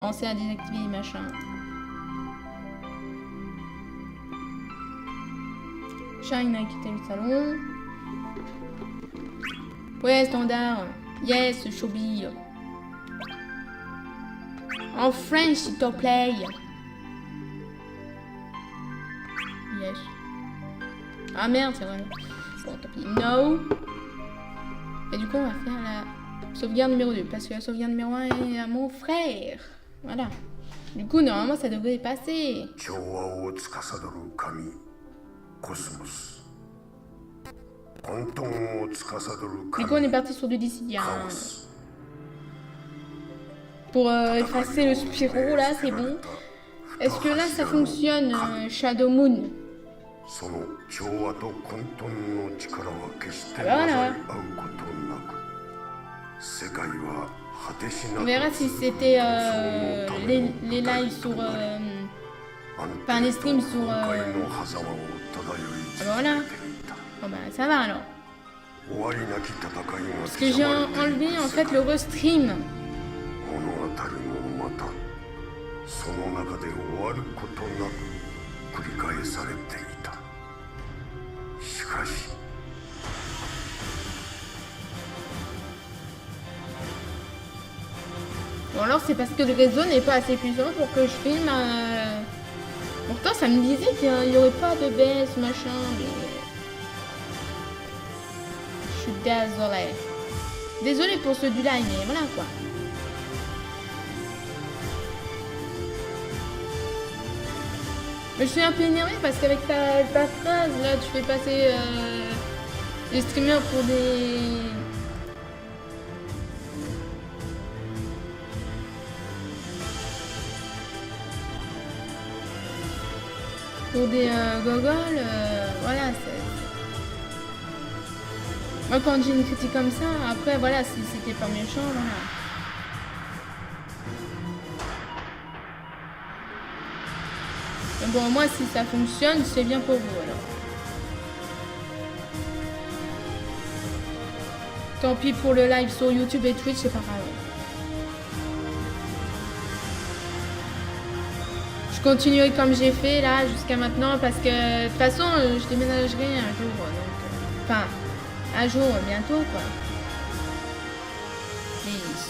Penser à désactiver machin. Shine a quitté le salon. Ouais, standard. Yes, Chobi. En French, s'il te plaît. Yes. Ah merde, c'est vrai. Bon, tant pis. No. Et du coup, on va faire la sauvegarde numéro 2. Parce que la sauvegarde numéro 1 est à mon frère. Voilà. Du coup, normalement, ça devrait passer. Du coup, on est parti sur du Dissidia. Pour effacer le Spyro, là, c'est bon. Est-ce que là, ça fonctionne, Shadow Moon? Voilà. On verra si c'était les lives sur... enfin, les streams sur... voilà. Bon bah, ça va alors. Parce que j'ai enlevé, en fait, le restream. Bon alors c'est parce que le réseau n'est pas assez puissant pour que je filme. Pourtant ça me disait qu'il n'y aurait pas de baisse machin. Mais... je suis désolée. Désolée pour ceux du live, mais voilà quoi. Mais je suis un peu énervée parce qu'avec ta phrase là tu fais passer les streamers pour des... pour des gogoles, voilà, c'est... Moi quand j'ai une critique comme ça, après voilà, si c'était pas méchant, voilà. Mais bon, moi si ça fonctionne, c'est bien pour vous alors. Tant pis pour le live sur YouTube et Twitch, c'est pas grave. Je continuerai comme j'ai fait là jusqu'à maintenant parce que de toute façon je déménagerai un jour. Donc, enfin, un jour bientôt quoi. Please.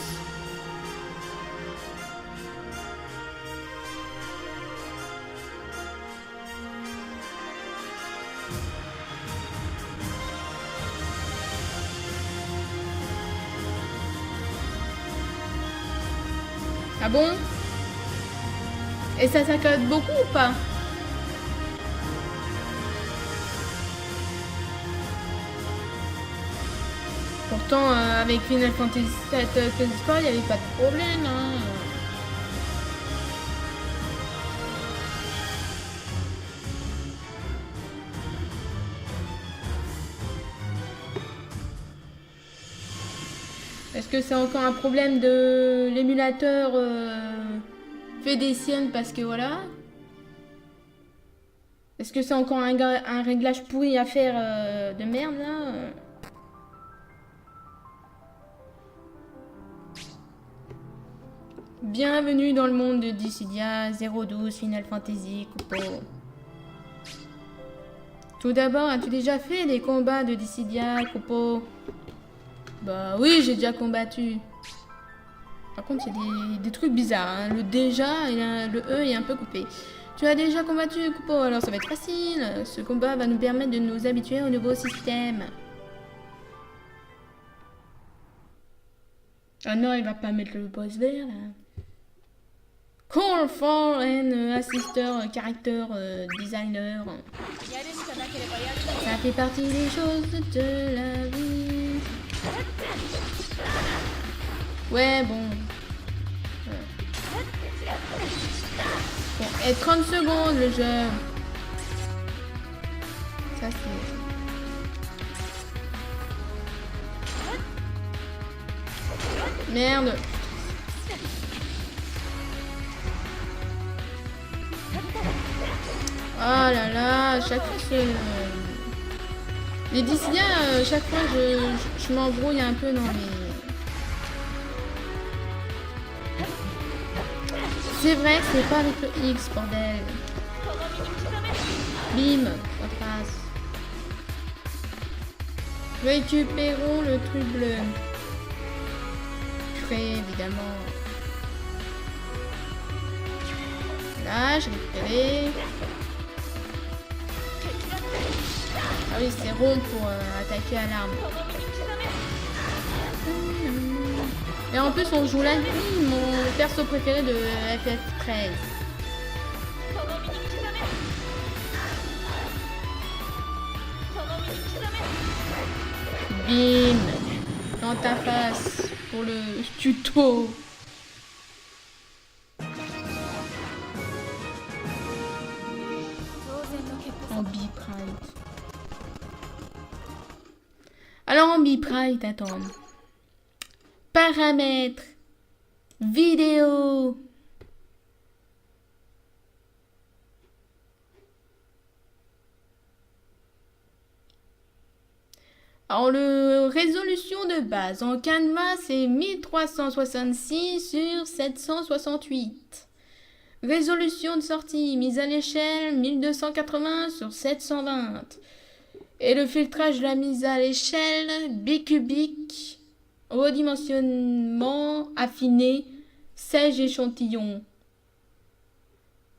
Ah bon? Et ça s'accorde beaucoup ou pas? Pourtant, avec Final Fantasy VII Crisis Core, il n'y avait pas de problème. Hein. Est-ce que c'est encore un problème de l'émulateur fait des siennes parce que voilà? Est-ce que c'est encore un réglage pourri à faire de merde là? Bienvenue dans le monde de Dissidia 012 Final Fantasy Coupo. Tout d'abord, as-tu déjà fait des combats de Dissidia Coupo? Bah oui, j'ai déjà combattu. Par contre, il y a des trucs bizarres. Hein. Le déjà, le E est un peu coupé. Tu as déjà combattu Coupo, alors ça va être facile. Ce combat va nous permettre de nous habituer au nouveau système. Ah non, il va pas mettre le boss vert là. Call for an assister character designer. Ça fait partie des choses de la vie. Ouais, bon. Bon, et 30 secondes le jeu. Ça c'est... Merde. Oh là là, chaque fois c'est... Les Dissidia, chaque fois je m'embrouille un peu dans les... C'est vrai que c'est pas avec le X, bordel. Bim, en face. Récupérons le truc bleu. Frais, évidemment. Là, j'ai récupéré. Ah oui, c'est rond pour attaquer à l'arme. Et en plus, on joue la nuit, mon perso préféré de FF13. Bim! Dans ta face pour le tuto. En biprite. Alors en biprite, attends. Paramètres. Vidéo. Alors, le résolution de base en Canva, c'est 1366 sur 768. Résolution de sortie, mise à l'échelle, 1280 sur 720. Et le filtrage de la mise à l'échelle, bicubique, redimensionnement, affiné, 16 échantillons.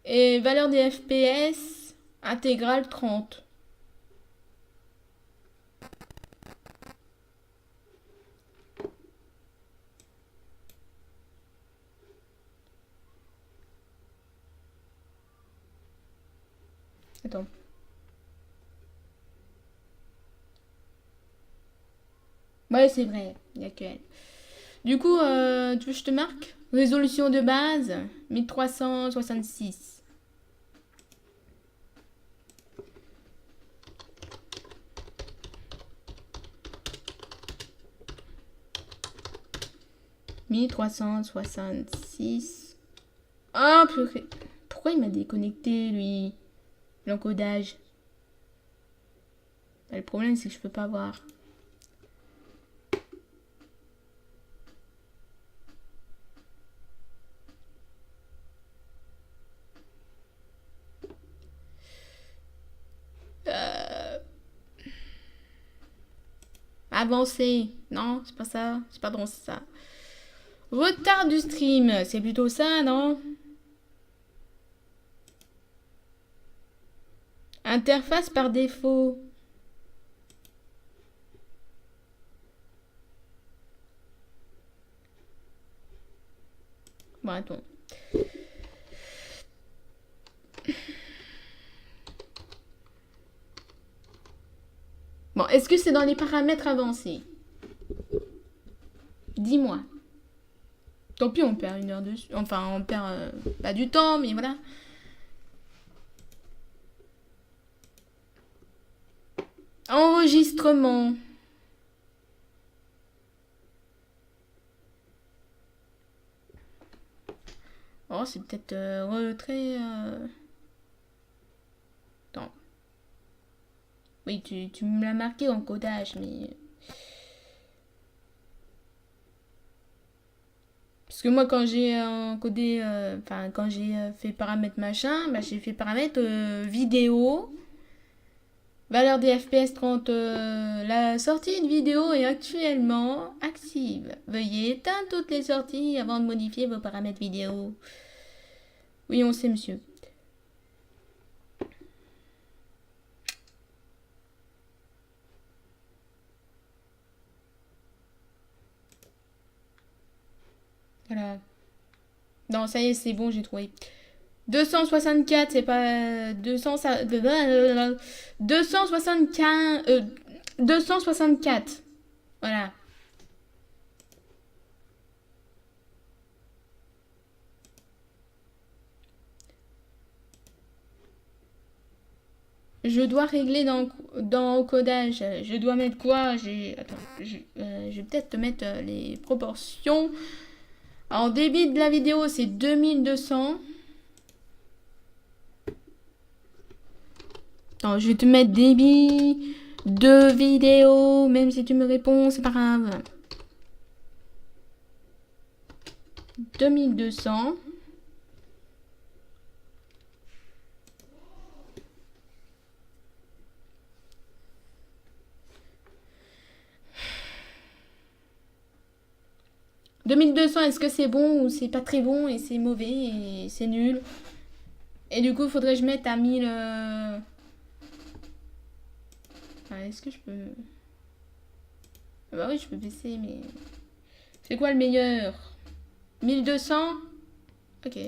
Et valeur des FPS, intégrale 30. Attends. Ouais, c'est vrai, il n'y a que elle. Du coup, tu veux que je te marque? Résolution de base, 1366. « 1366. Oh, purée. Pourquoi il m'a déconnecté, lui? L'encodage. Le problème, c'est que je peux pas voir. Avancer. Non, c'est pas ça. C'est pas bon, c'est ça. Retard du stream. C'est plutôt ça, non? Interface par défaut. Bon, attends. Bon, est-ce que c'est dans les paramètres avancés? Dis-moi. Tant pis, on perd une heure dessus. Enfin, on perd pas du temps, mais voilà. Enregistrement. Oh, c'est peut-être retrait. Attends. Oui, tu me l'as marqué en codage, mais. Parce que moi, quand j'ai encodé. Enfin, quand j'ai fait paramètre machin, bah, j'ai fait paramètre vidéo. Valeur des FPS 30. La sortie de vidéo est actuellement active. Veuillez éteindre toutes les sorties avant de modifier vos paramètres vidéo. Oui, on sait, monsieur. Voilà. Non, ça y est, c'est bon, j'ai trouvé. 264, c'est pas 275 264. Voilà. Je dois régler dans codage. Je dois mettre quoi? Attends, je vais peut-être te mettre les proportions. En débit de la vidéo, c'est 2200. Attends, je vais te mettre débit de vidéo, même si tu me réponds, c'est pas grave. 2200. 2200, est-ce que c'est bon ou c'est pas très bon et c'est mauvais et c'est nul? Et du coup, il faudrait que je mette à 1000... Ah, est-ce que je peux... Ah bah oui, je peux baisser, mais... C'est quoi le meilleur? 1200? Ok.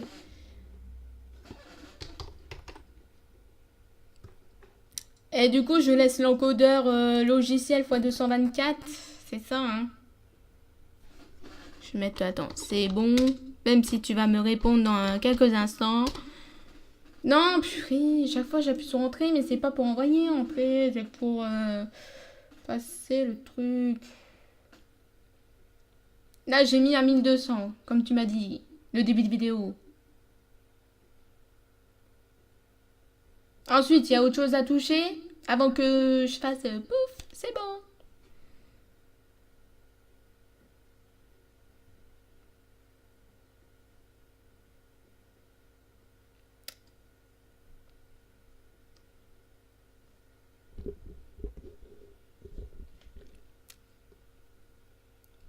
Et du coup, je laisse l'encodeur logiciel x224. C'est ça, hein. Je vais mettre... Attends, c'est bon. Même si tu vas me répondre dans quelques instants. Non, purée, chaque fois j'appuie sur entrée, mais c'est pas pour envoyer en fait, c'est pour passer le truc. Là, j'ai mis à 1200, comme tu m'as dit, le début de vidéo. Ensuite, il y a autre chose à toucher avant que je fasse pouf, c'est bon.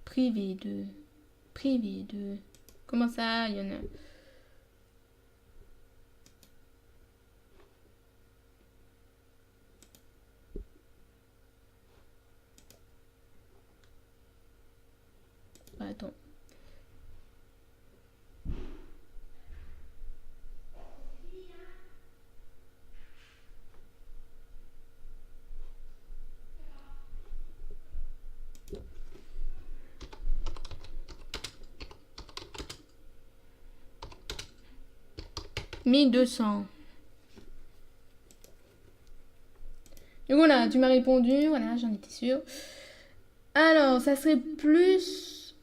Privé de... Privé de... Comment ça, il y en a... Attends. « 1200. » Du coup, là, tu m'as répondu. Voilà, j'en étais sûre. Alors, ça serait plus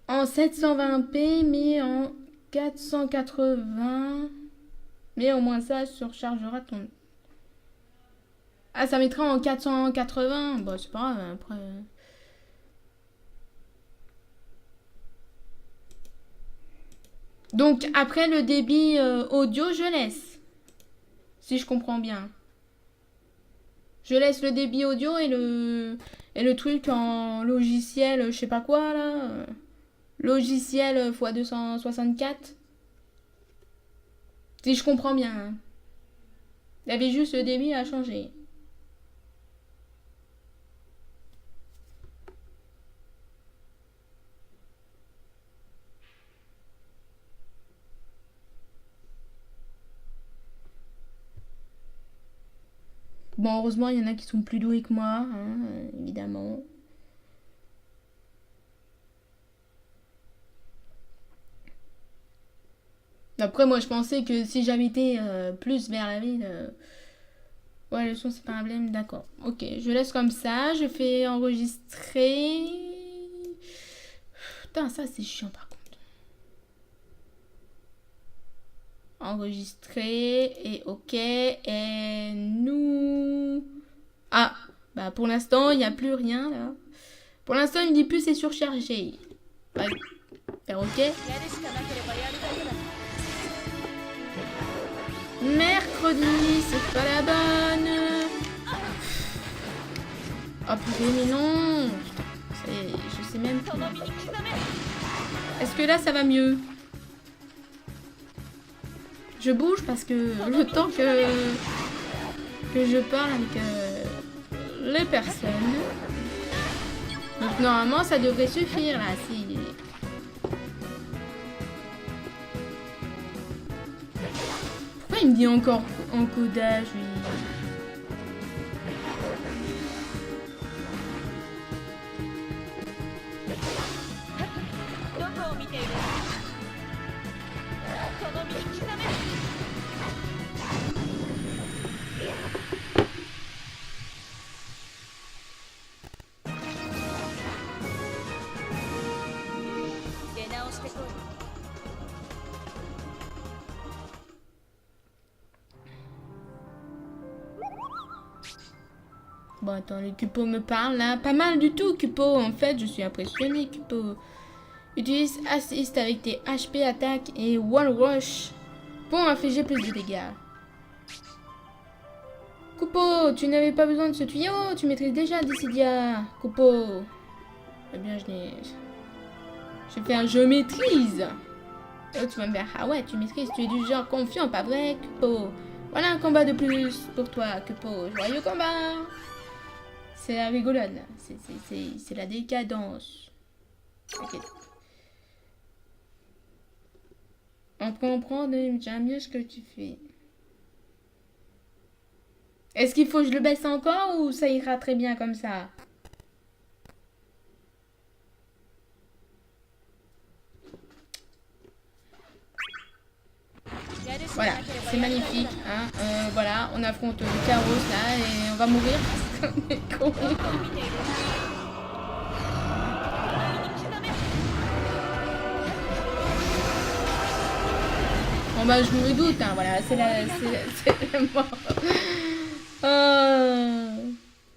en 720p, mais en 480. Mais au moins ça surchargera ton... Ah, ça mettra en 480. Bon, c'est pas grave, après... Donc, après le débit audio, je laisse. Si je comprends bien. Je laisse le débit audio et le truc en logiciel, je sais pas quoi, là. Logiciel x264. Si je comprends bien. Hein. Il y avait juste le débit à changer. Bon, heureusement, il y en a qui sont plus doués que moi, hein, évidemment. Après, moi, je pensais que si j'avais été plus vers la ville... Ouais, le son, c'est pas un problème, d'accord. Ok, je laisse comme ça, je fais enregistrer... Putain, ça, c'est chiant, par contre. Enregistrer, et ok, et nous... Ah, bah pour l'instant, il n'y a plus rien, là. Pour l'instant, il me dit plus c'est surchargé. Bah, faire ok. Mercredi, c'est pas la bonne. Oh purée, mais non. Je sais même plus. Est-ce que là, ça va mieux? Je bouge parce que le temps que je parle avec les personnes. Donc normalement, ça devrait suffire là. Si... Pourquoi il me dit encore encodage, lui? Bon, attends, le Cupo me parle là. Pas mal du tout, Cupo. En fait, je suis impressionnée, Cupo. Utilise Assist avec tes HP attaque et Wall Rush pour infliger plus de dégâts. Cupo, tu n'avais pas besoin de ce tuyau. Tu maîtrises déjà Dissidia. Cupo. Eh bien, je n'ai... Je vais faire je maîtrise. Et tu vas me faire, ah ouais, tu maîtrises, tu es du genre confiant, pas vrai, Kupo? Voilà un combat de plus pour toi, Kupo. Joyeux combat. C'est la rigolade, là. C'est la décadence. Ok. On comprend déjà mieux ce que tu fais. Est-ce qu'il faut que je le baisse encore ou ça ira très bien comme ça? Voilà, c'est magnifique. Hein. Voilà, on affronte le carrosse là et on va mourir. On est con. Bon bah je me doute, hein, voilà, c'est la mort.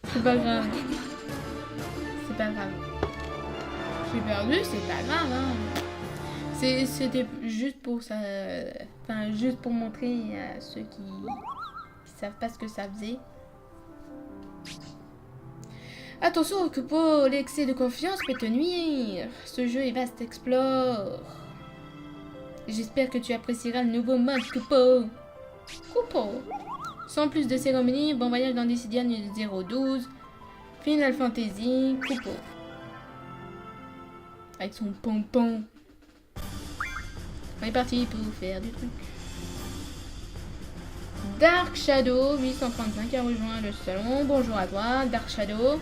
C'est pas grave. C'est pas grave. J'ai perdu, c'est pas grave, hein. C'était juste pour ça, enfin juste pour montrer à ceux qui savent pas ce que ça faisait. Attention, Kupo, l'excès de confiance peut te nuire. Ce jeu est vaste, explore. J'espère que tu apprécieras le nouveau mode Kupo. Kupo. Sans plus de cérémonie, bon voyage dans Dissidia 012. Final Fantasy, Kupo. Avec son pompon. On est parti pour faire du truc. Dark Shadow 835 a rejoint le salon. Bonjour à toi, Dark Shadow.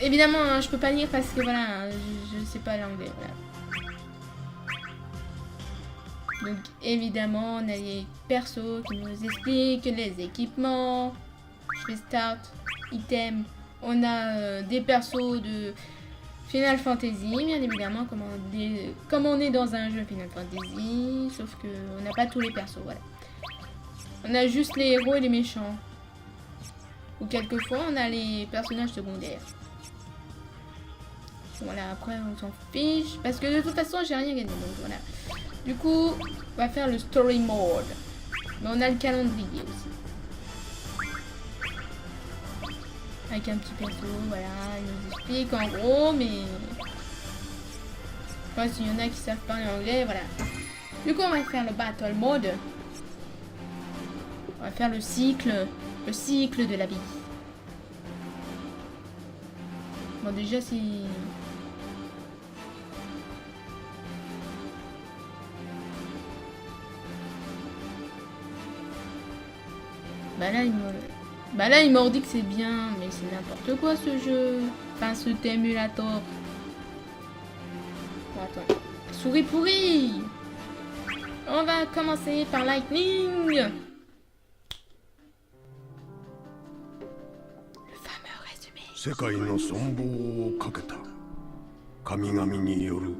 Évidemment, hein, je peux pas lire parce que voilà, hein, je sais pas l'anglais. Voilà. Donc évidemment, on a les persos qui nous expliquent les équipements. Je fais start, item. On a des persos de Final Fantasy, bien évidemment, comme on est dans un jeu Final Fantasy, sauf que on n'a pas tous les persos, voilà. On a juste les héros et les méchants. Ou quelquefois, on a les personnages secondaires. Voilà, après, on s'en fiche, parce que de toute façon, j'ai rien gagné, donc voilà. Du coup, on va faire le story mode. Mais on a le calendrier aussi. Avec un petit perso, voilà, il nous explique en gros, mais... Enfin, s'il y en a qui savent parler anglais, voilà. Du coup, on va faire le battle mode. On va faire le cycle de la vie. Bon, déjà, c'est... Bah là, il m'a dit que c'est bien, mais c'est n'importe quoi ce jeu. Enfin, cet émulator. Bon, attends. Souris pourrie. On va commencer par Lightning. Le fameux résumé. 世界の存亡をかけた神々による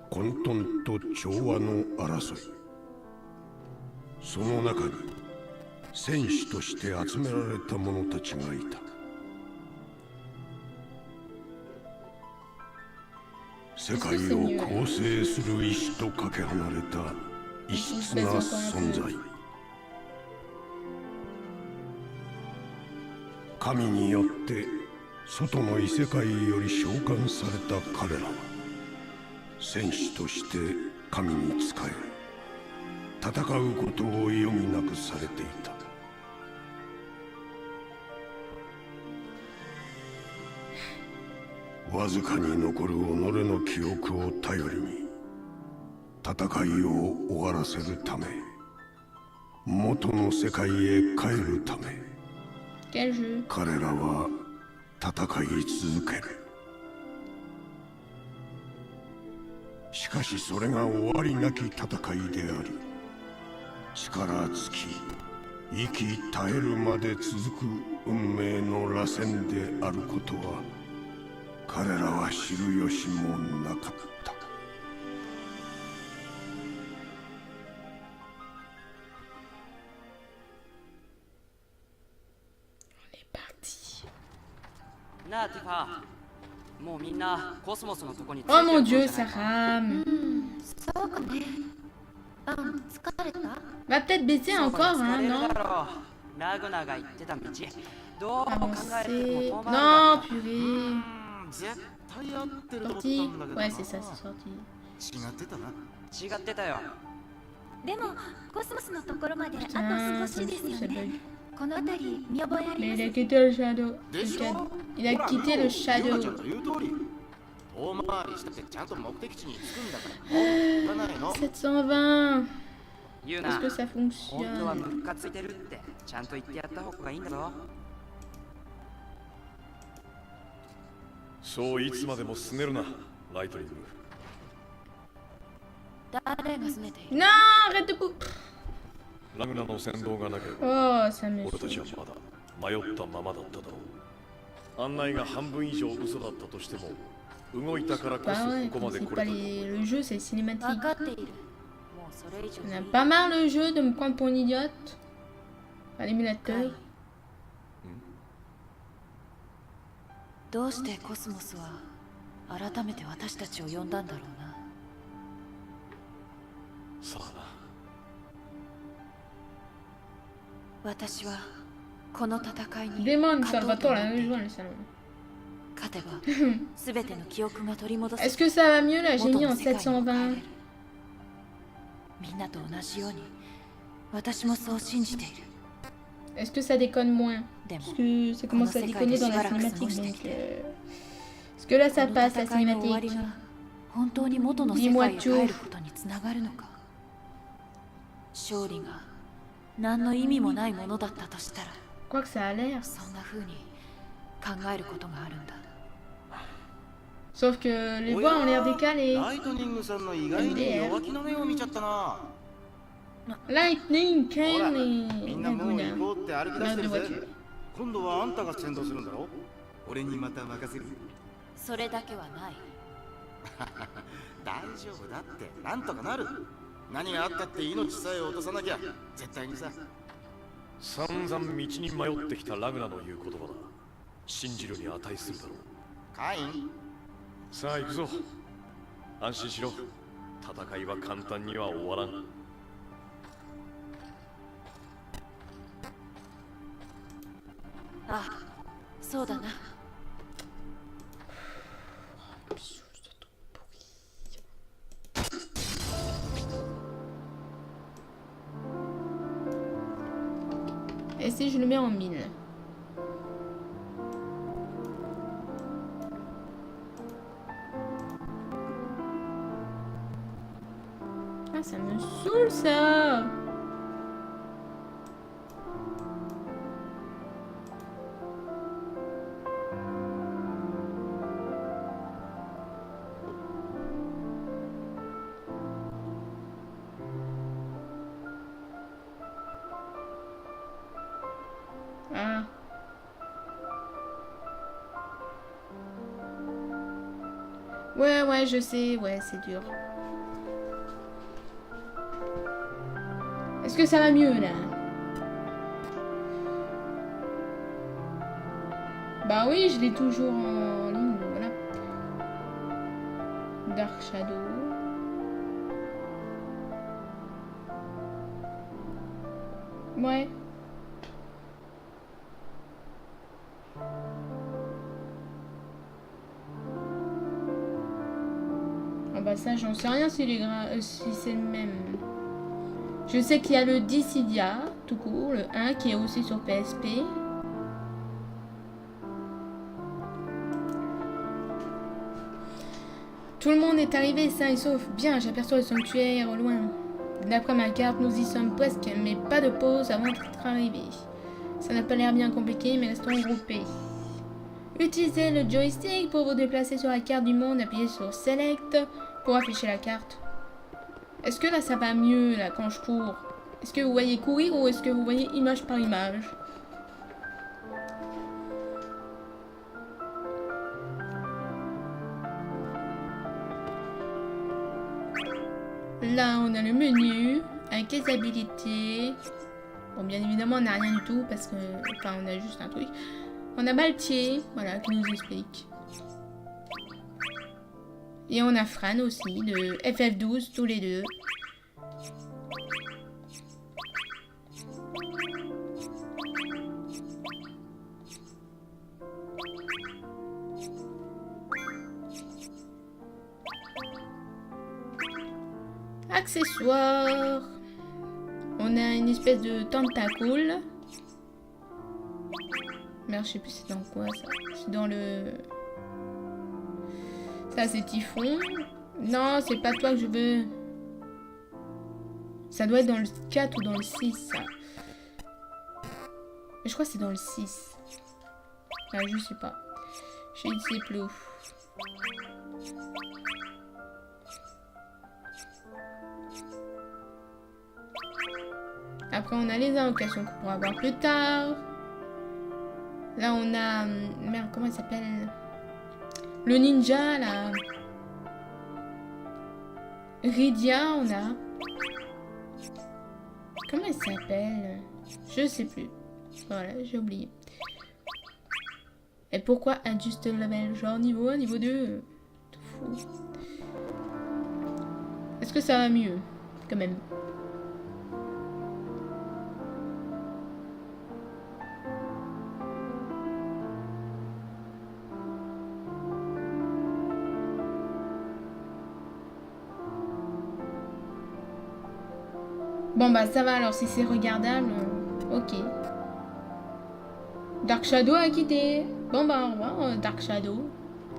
混沌と調和の争い。その中に戦士として集められた者たちがいた。世界を構成する意志とかけ離れた異質な存在。神によって外の異世界より召喚された彼らは戦士として神に仕え戦うことを余儀なくされていた。わずかに残る己の記憶を頼りに戦いを終わらせるため元の世界へ帰るため彼らは戦い続ける。しかしそれが終わりなき戦いであり力尽き息絶えるまで続く運命の螺旋であることは彼らは知る由もなかった。Oh mon Dieu, ça rame. Va peut-être baisser encore, hein, non? Avancer. Non, purée. Sorti. Ouais, c'est ça, c'est sorti. 違ってたよ。でもコスモスのところまであと Putain, 少 ça し me です fout, よ ça ね bug. この辺り見覚えあり Mais ま il す a quitté le shadow. Il a quitté le ユナちゃ shadow. んの言う通り遠回りしたってちゃんと目的地に着くんだからもう行かないの 720. ユ Est-ce ナ que ça 本当は fonctionne? ムカついてるってちゃんと言ってやった方がいいんだぞ。そういつまでも進めるな、ライトニング。誰が拗ねている Non, arrête de couper. ラグナの先導がなければ Oh, ça me 俺たちは saoule. まだ迷ったままだっただろう。案内が半分以上嘘だったとしても動いたからこ Bah そ ouais, ここまで c'est 来 pas れた。 le jeu, c'est 分 cinématique. かっているもうそれ以上 On い a い pas marre le jeu de me prendre pour une idiote. À l'émulateur. どうしてコスモスは改めて私たちを呼んだんだろうなさあな。私はこの戦いに Demande 勝とうと Salvatore 思 la ってい rejoint る le salon. 勝てば全ての記憶が取り戻 Est-ce す que ça va mieux là? J'ai 元 mis の en 世界にも帰れ 720. るみんなと同じように私もそう信じている Est-ce que ça déconne moins? でも Parce que ça commence à déconner dans la cinématique. Donc, est-ce que là ça この passe la 戦いの終わり cinématique? が本当に元の世界へ帰ることにつながるのか勝利が何の意味もないものだったとしたら Quoi que ça a l'air. そんな風に考えることがあるんだ Sauf que les voix ont l'air décalées. ライトニングさんの意外に弱気な目を見ちゃったな Lightning ほら Kenny みんなもう行 Laguna. こうって歩き出してる Grave de ぜ voiture. 今度はあんたが先導するんだろ俺にまた任せるそれだけはない大丈夫だってなんとかなる何があったって命さえ落とさなきゃ絶対にさ散々道に迷ってきたラグナの言う言葉だ。信じるに値するだろう。カインさあ行くぞ。安心しろ。戦いは簡単には終わらん。あそうだな Et si je le mets en 1000? Ah, ça me saoule ça! Ah. Ouais, je sais. Ouais, c'est dur. Est-ce que ça va mieux, là? Bah oui, je l'ai toujours en ligne, voilà. Dark Shadow. Ouais. Ah bah ça, j'en sais rien si c'est le même. Je sais qu'il y a le Dissidia, tout court, le 1 qui est aussi sur PSP. Tout le monde est arrivé sain et sauf. Bien, j'aperçois le sanctuaire au loin. D'après ma carte, nous y sommes presque, mais pas de pause avant d'être arrivés. Ça n'a pas l'air bien compliqué, mais restons groupés. Utilisez le joystick pour vous déplacer sur la carte du monde. Appuyez sur Select pour afficher la carte. Est-ce que là ça va mieux là quand je cours? Est-ce que vous voyez courir ou est-ce que vous voyez image par image? Là on a le menu avec les habilités. Bon, bien évidemment on n'a rien du tout parce que... Enfin on a juste un truc. On a Baltier, voilà, qui nous explique. Et on a Fran aussi, de FF12, tous les deux. Accessoires. On a une espèce de tentacule. Merde, je sais plus c'est dans quoi ça. C'est dans le... Ça c'est Typhon. Non, c'est pas toi que je veux. Ça doit être dans le 4 ou dans le 6 ça. Mais je crois que c'est dans le 6. Ah, je sais pas. Je ne sais plus. Après, on a les invocations qu'on pourra avoir plus tard. Là, on a... Merde, comment il s'appelle? Le ninja, là. Rydia, on a... Comment il s'appelle? Je sais plus. Voilà, j'ai oublié. Et pourquoi adjust level? Genre niveau 1, niveau 2? Fou. Est-ce que ça va mieux? Quand même. Bon bah ça va alors si c'est regardable, ok. Dark Shadow a quitté. Bon bah au revoir Dark Shadow.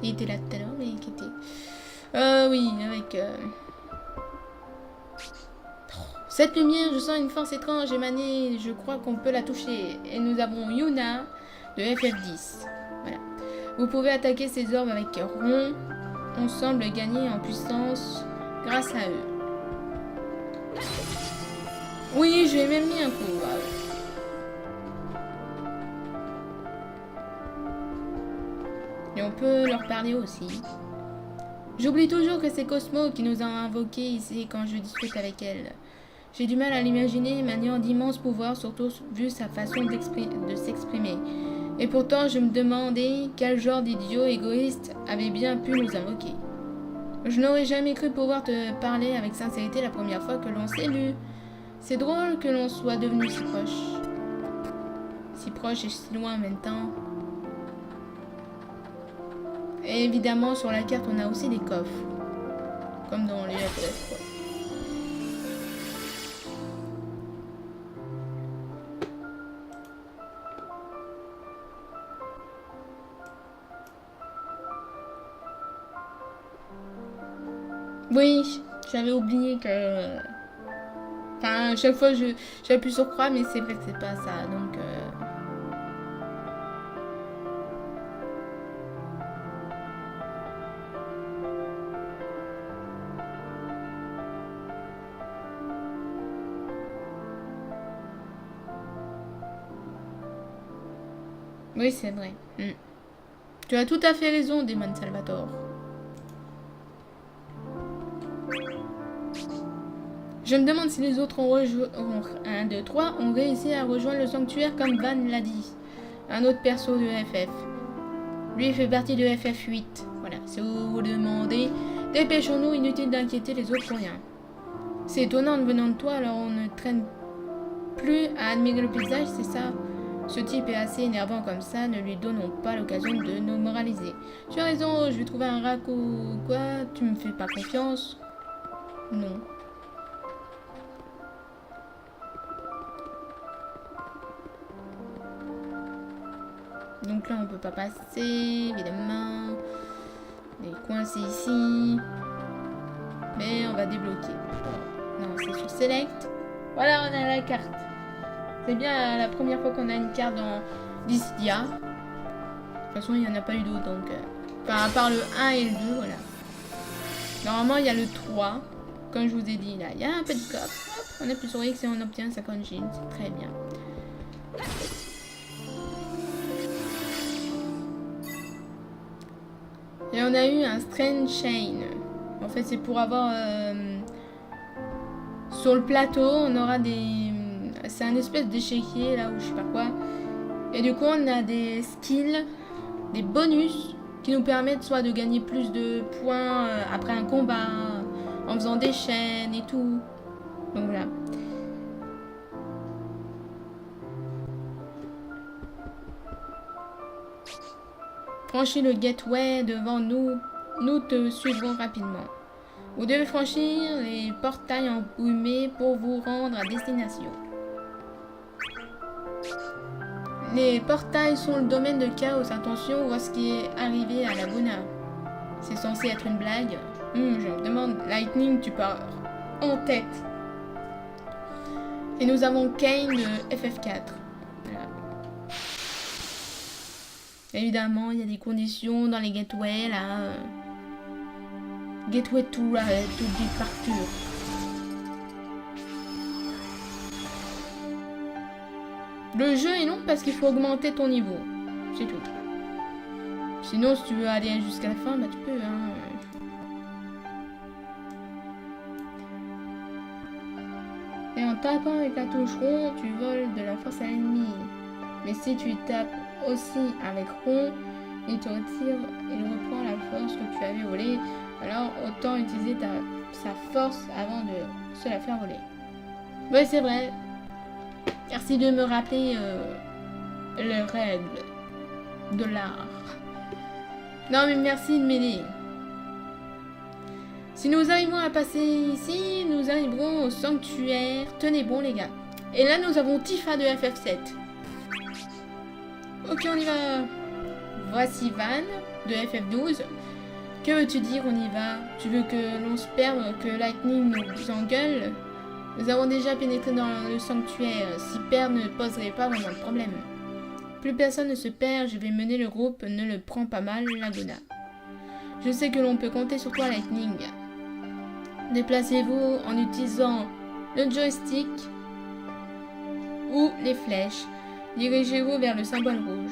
Il était là tout à l'heure mais il a quitté. Oui avec... Cette lumière, je sens une force étrange émaner, je crois qu'on peut la toucher. Et nous avons Yuna de FF10. Voilà. Vous pouvez attaquer ces orbes avec rond. On semble gagner en puissance grâce à eux. Oui, j'ai même mis un coup. Et on peut leur parler aussi. J'oublie toujours que c'est Cosmo qui nous a invoqués ici quand je discute avec elle. J'ai du mal à l'imaginer maniant d'immenses pouvoirs, surtout vu sa façon de s'exprimer. Et pourtant, je me demandais quel genre d'idiot égoïste avait bien pu nous invoquer. Je n'aurais jamais cru pouvoir te parler avec sincérité la première fois que l'on s'est lu. C'est drôle que l'on soit devenu si proche. Si proche et si loin en même temps. Et évidemment, sur la carte, on a aussi des coffres. Comme dans les FF, quoi. Oui, j'avais oublié que... Enfin, à chaque fois, j'appuie sur croix, mais c'est vrai que c'est pas ça, donc... Oui, c'est vrai. Tu as tout à fait raison, Demon Salvatore. Je me demande si les autres ont rejoint... 1, 2, 3 ont réussi à rejoindre le sanctuaire comme Van l'a dit. Un autre perso de FF. Lui fait partie de FF8. Voilà, si vous vous demandez, dépêchons-nous, inutile d'inquiéter les autres pour rien. C'est étonnant de venant de toi, alors on ne traîne plus à admirer le paysage, c'est ça? Ce type est assez énervant comme ça, ne lui donnons pas l'occasion de nous moraliser. Tu as raison, je vais trouver un rack ou quoi? Tu me fais pas confiance? Non. Donc là, on peut pas passer, évidemment. On est coincé ici. Mais on va débloquer. Non, c'est sur Select. Voilà, on a la carte. C'est bien la première fois qu'on a une carte dans Dissidia. De toute façon, il n'y en a pas eu d'autres, donc... Enfin, à part le 1 et le 2, voilà. Normalement, il y a le 3. Comme je vous ai dit, là, il y a un peu de coffre. Hop, on appuie sur X et on obtient 50 jeans. C'est très bien. Et on a eu un Strange Chain. En fait, c'est pour avoir... Sur le plateau, on aura des... C'est un espèce d'échiquier, là, ou je sais pas quoi. Et du coup, on a des skills, des bonus, qui nous permettent soit de gagner plus de points après un combat, en faisant des chaînes et tout. Donc voilà. Franchis le gateway devant nous. Nous te suivrons rapidement. Vous devez franchir les portails embrumés pour vous rendre à destination. Les portails sont le domaine de Chaos. Attention, voir ce qui est arrivé à Laguna. C'est censé être une blague. Je me demande. Lightning, tu pars en tête. Et nous avons Kane de FF4. Voilà. Évidemment, il y a des conditions dans les gateways là. Gateway to departure. Le jeu est long parce qu'il faut augmenter ton niveau. C'est tout. Sinon, si tu veux aller jusqu'à la fin, bah tu peux. Hein. Et en tapant avec la touche rond, tu voles de la force à l'ennemi. Mais si tu tapes aussi avec rond, il te retire, il reprend la force que tu avais volée. Alors autant utiliser sa force avant de se la faire voler. Oui, c'est vrai. Merci de me rappeler les règles de l'art. Non, mais merci de m'aider. Si nous arrivons à passer ici, nous arriverons au sanctuaire. Tenez bon, les gars. Et là, nous avons Tifa de FF7. Ok, on y va. Voici Van de FF12. Que veux-tu dire, on y va? Tu veux que l'on se perde, que Lightning nous engueule? Nous avons déjà pénétré dans le sanctuaire. S'y perdre ne poserait pas vraiment de problème. Plus personne ne se perd, je vais mener le groupe. Ne le prends pas mal, Laguna. Je sais que l'on peut compter sur toi, Lightning. Déplacez-vous en utilisant le joystick ou les flèches. Dirigez-vous vers le symbole rouge.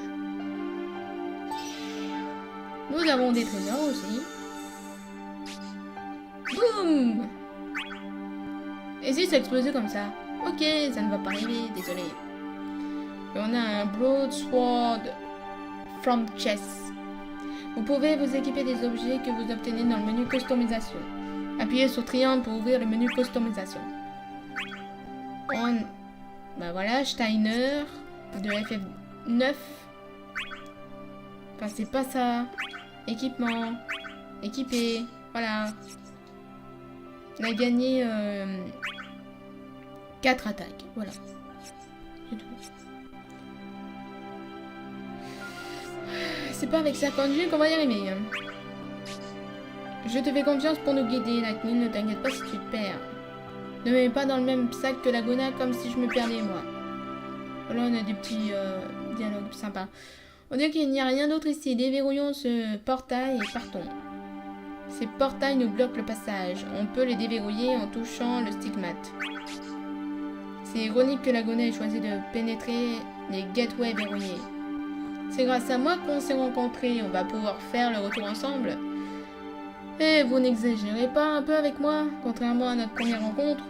Nous avons des trésors aussi. Boum! Et si ça explosait comme ça? Ok, ça ne va pas arriver, désolé. Et on a un Broadsword from Chess. Vous pouvez vous équiper des objets que vous obtenez dans le menu customisation. Appuyez sur triangle pour ouvrir le menu customisation. Bah voilà, Steiner de FF9. Enfin, c'est pas ça. Équipement. Équipé. Voilà. On a gagné 4 attaques. Voilà. C'est tout. C'est pas avec 50 G qu'on va y arriver. Je te fais confiance pour nous guider, Lightning. Ne t'inquiète pas si tu te perds. Ne me mets pas dans le même sac que Laguna comme si je me perdais moi. Voilà, on a des petits dialogues sympas. On dirait qu'il n'y a rien d'autre ici. Déverrouillons ce portail et partons. Ces portails nous bloquent le passage. On peut les déverrouiller en touchant le stigmate. C'est ironique que Laguna ait choisi de pénétrer les gateways verrouillés. C'est grâce à moi qu'on s'est rencontrés. On va pouvoir faire le retour ensemble. Et vous n'exagérez pas un peu avec moi, contrairement à notre première rencontre.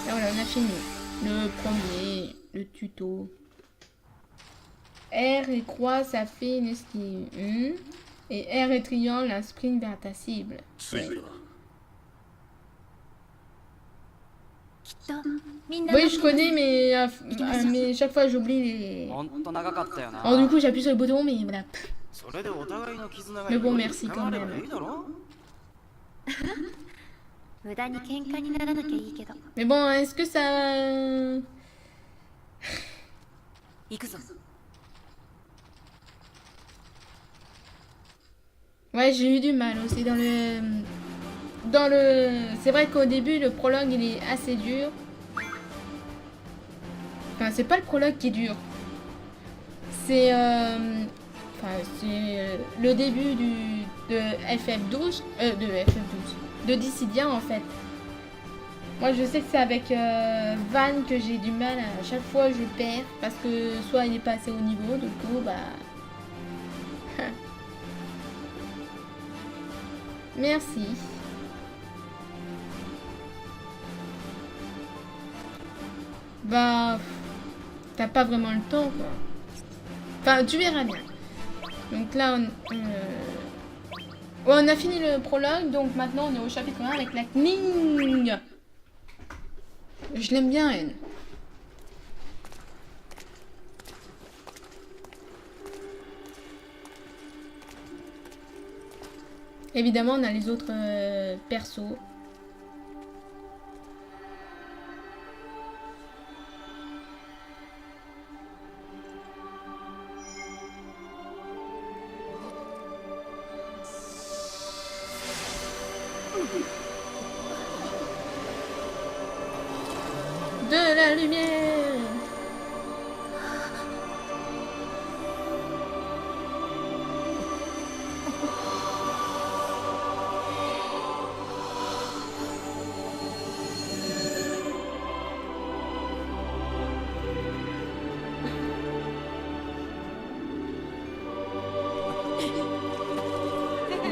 Et voilà, on a fini. Le premier, le tuto. R et croix, ça fait une esquive. Et R et triangle, un sprint vers ta cible. Oui, je connais, mais chaque fois j'oublie les... Oh, du coup, j'appuie sur le bouton, mais voilà. Mais bon, merci quand même. Mais bon, est-ce que ça... Ouais, j'ai eu du mal aussi dans le... C'est vrai qu'au début, le prologue, il est assez dur. Enfin, c'est pas le prologue qui est dur. C'est... Enfin, c'est le début de FF12. De Dissidia, en fait. Moi, je sais que c'est avec Van que j'ai du mal. À chaque fois, je perds. Parce que soit il est pas assez haut niveau, du coup, bah... Merci. Bah... T'as pas vraiment le temps, quoi. Enfin, tu verras bien. Donc là, on a fini le prologue, donc maintenant on est au chapitre 1 avec Lightning. Je l'aime bien, elle. Évidemment, on a les autres persos. De la lumière.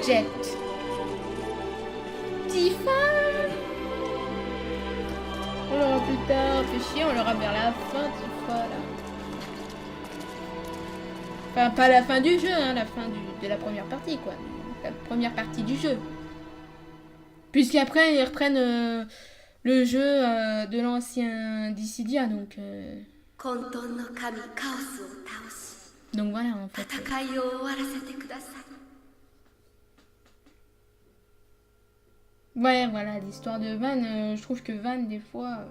Jet. Tifa. On l'aura plus tard, fait chier, on l'aura vers la fin, Tifa, là. Enfin, pas la fin du jeu, hein, la fin de la première partie, quoi. La première partie du jeu. Puisqu'après, ils reprennent le jeu de l'ancien Dissidia, donc... Donc voilà, en fait. Ouais, voilà, l'histoire de Van, je trouve que Van, des fois...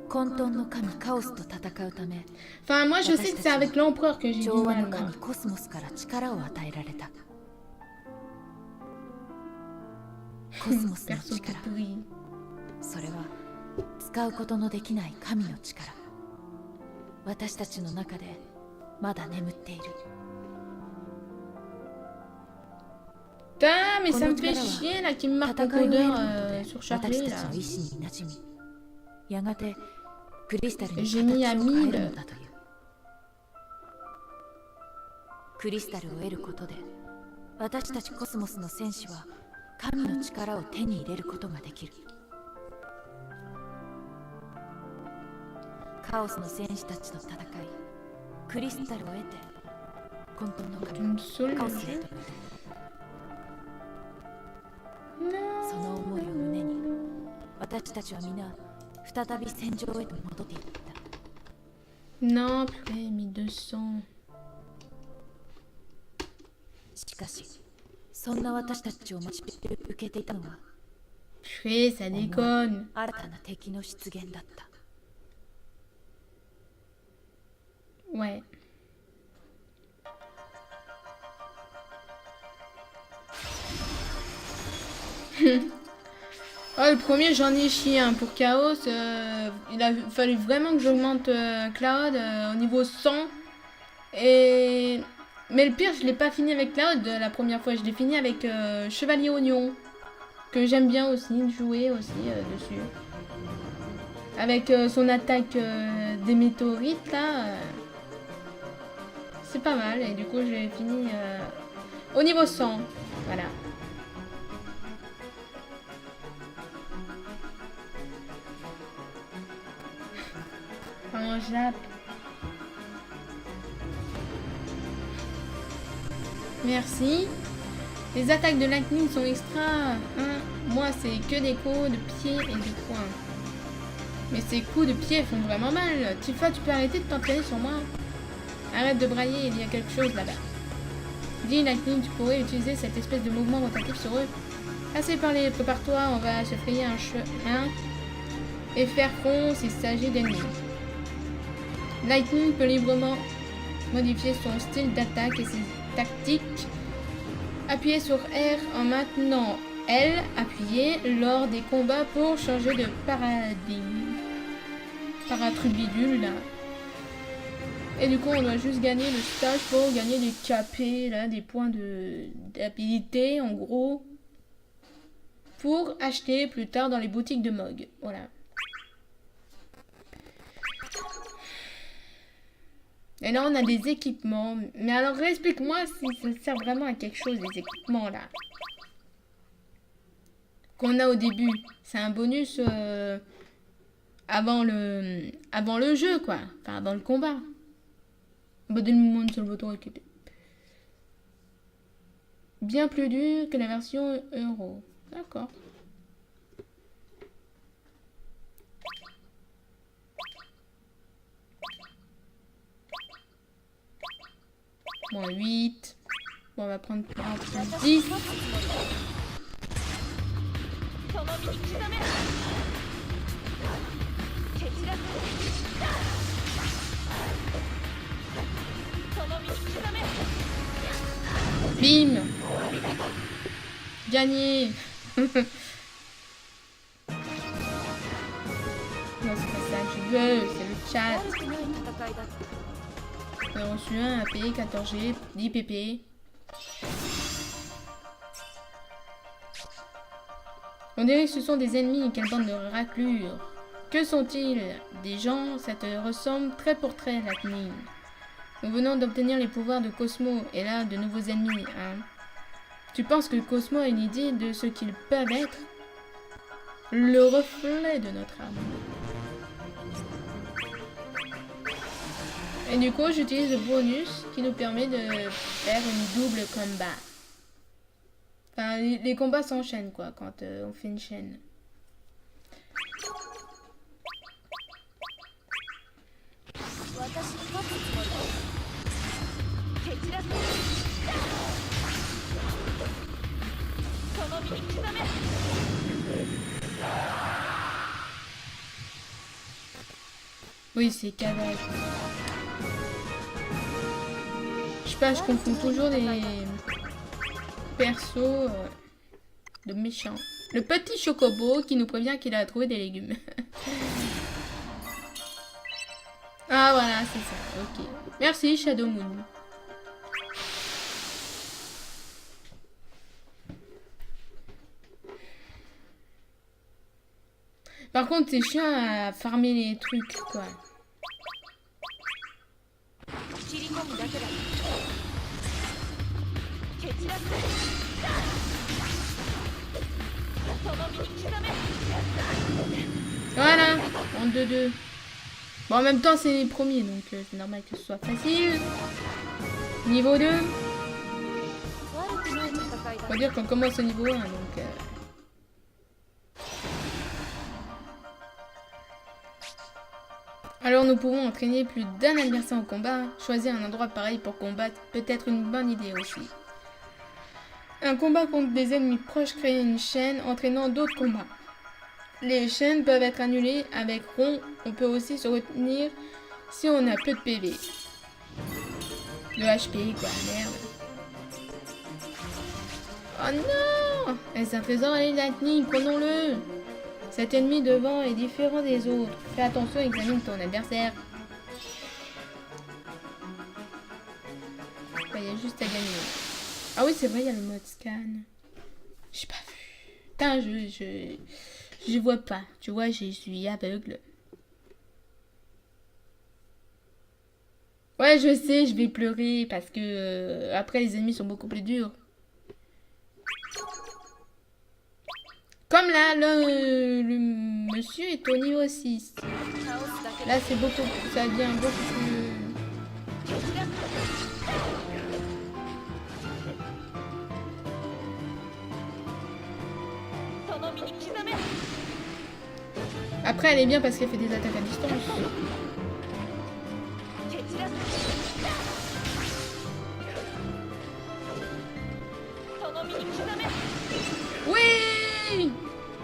Enfin, moi, je sais que c'est avec l'empereur que j'ai du mal, moi. Perso tout pourri. それは使うことのできない神の力。私たちの中でまだ眠っている。 Putain, mais ça me fait chier là qui me marque un codeur surchargé là. J'ai mis à 1000. クリスタルを得ることで私たちコスモスの戦士は神の力を手に入れることができる。カオスの戦士たちと戦いクリスタルを得て混沌の神カオスへと。その思いを胸に私たちは皆再び戦場へと戻っていった。 Non, purée, 1200. しかしそんな私たちを待ち受けていたのは Purée, ça déconne. 新たな敵の出現だった。 Ouais. Oh, le premier, j'en ai chié hein, pour Chaos. Il a fallu vraiment que j'augmente Cloud au niveau 100. Mais le pire, je l'ai pas fini avec Cloud la première fois. Je l'ai fini avec Chevalier Oignon. Que j'aime bien aussi, jouer aussi dessus. Avec son attaque des météorites là. C'est pas mal. Et du coup, j'ai fini au niveau 100. Voilà. En Jap. Merci. Les attaques de Lightning sont extra. Hein. Moi, c'est que des coups de pied et de poing. Mais ces coups de pied font vraiment mal. Tifa, tu peux arrêter de t'entraîner sur moi. Arrête de brailler, il y a quelque chose là-bas. Dis, Lightning, tu pourrais utiliser cette espèce de mouvement rotatif sur eux. Assez parlé, prépare-toi, on va se frayer un chemin et faire front s'il s'agit d'ennemis. Lightning peut librement modifier son style d'attaque et ses tactiques. Appuyez sur R en maintenant L appuyé lors des combats pour changer de paradigme. Paratrubidule là. Et du coup on doit juste gagner le stage pour gagner des KP là, des points d'habilité en gros. Pour acheter plus tard dans les boutiques de Mog. Voilà. Et là, on a des équipements. Mais alors, explique-moi si ça sert vraiment à quelque chose, les équipements, là. Qu'on a au début. C'est un bonus avant le jeu, quoi. Enfin, avant le combat. Donne-moi sur le bouton équipé. Bien plus dur que la version Euro. D'accord. Moins 8. Bon, on va prendre un plus 10. Bim. Gagné. Non, c'est pas ça que je veux, c'est le chat. On a reçu un AP, 14G, 10 PP. On dirait que ce sont des ennemis, quelle bande de raclures. Que sont-ils? Des gens, ça te ressemble trait pour trait, Lightning. Nous venons d'obtenir les pouvoirs de Cosmo, et là, de nouveaux ennemis, hein. Tu penses que Cosmo a une idée de ce qu'ils peuvent être? Le reflet de notre âme. Et du coup, j'utilise le bonus qui nous permet de faire une double combat. Enfin, les combats s'enchaînent, quoi, quand on fait une chaîne. Oui, c'est Kadek. Je sais pas, je confonds toujours les persos de méchants. Le petit chocobo qui nous prévient qu'il a trouvé des légumes. Ah voilà, c'est ça, ok. Merci Shadow Moon. Par contre, c'est chiant à farmer les trucs, quoi. Voilà, en 2-2. Bon, en même temps, c'est les premiers, donc c'est normal que ce soit facile. Niveau 2. Faut dire qu'on commence au niveau 1, donc... Alors nous pouvons entraîner plus d'un adversaire au combat. Choisir un endroit pareil pour combattre peut être une bonne idée aussi. Un combat contre des ennemis proches crée une chaîne entraînant d'autres combats. Les chaînes peuvent être annulées avec rond. On peut aussi se retenir si on a peu de PV. De HP quoi, merde. Oh non! C'est un trésor à Lightning, prenons-le! Cet ennemi devant est différent des autres. Fais attention et examine ton adversaire. Il y a juste à gagner. Ah oui, c'est vrai, il y a le mode scan. J'ai pas vu. Putain, je vois pas. Tu vois, je suis aveugle. Ouais, je sais, je vais pleurer parce que après les ennemis sont beaucoup plus durs. Comme là, le monsieur est au niveau 6. Là, c'est beaucoup, ça devient beaucoup plus... Après, elle est bien parce qu'elle fait des attaques à distance. Oui!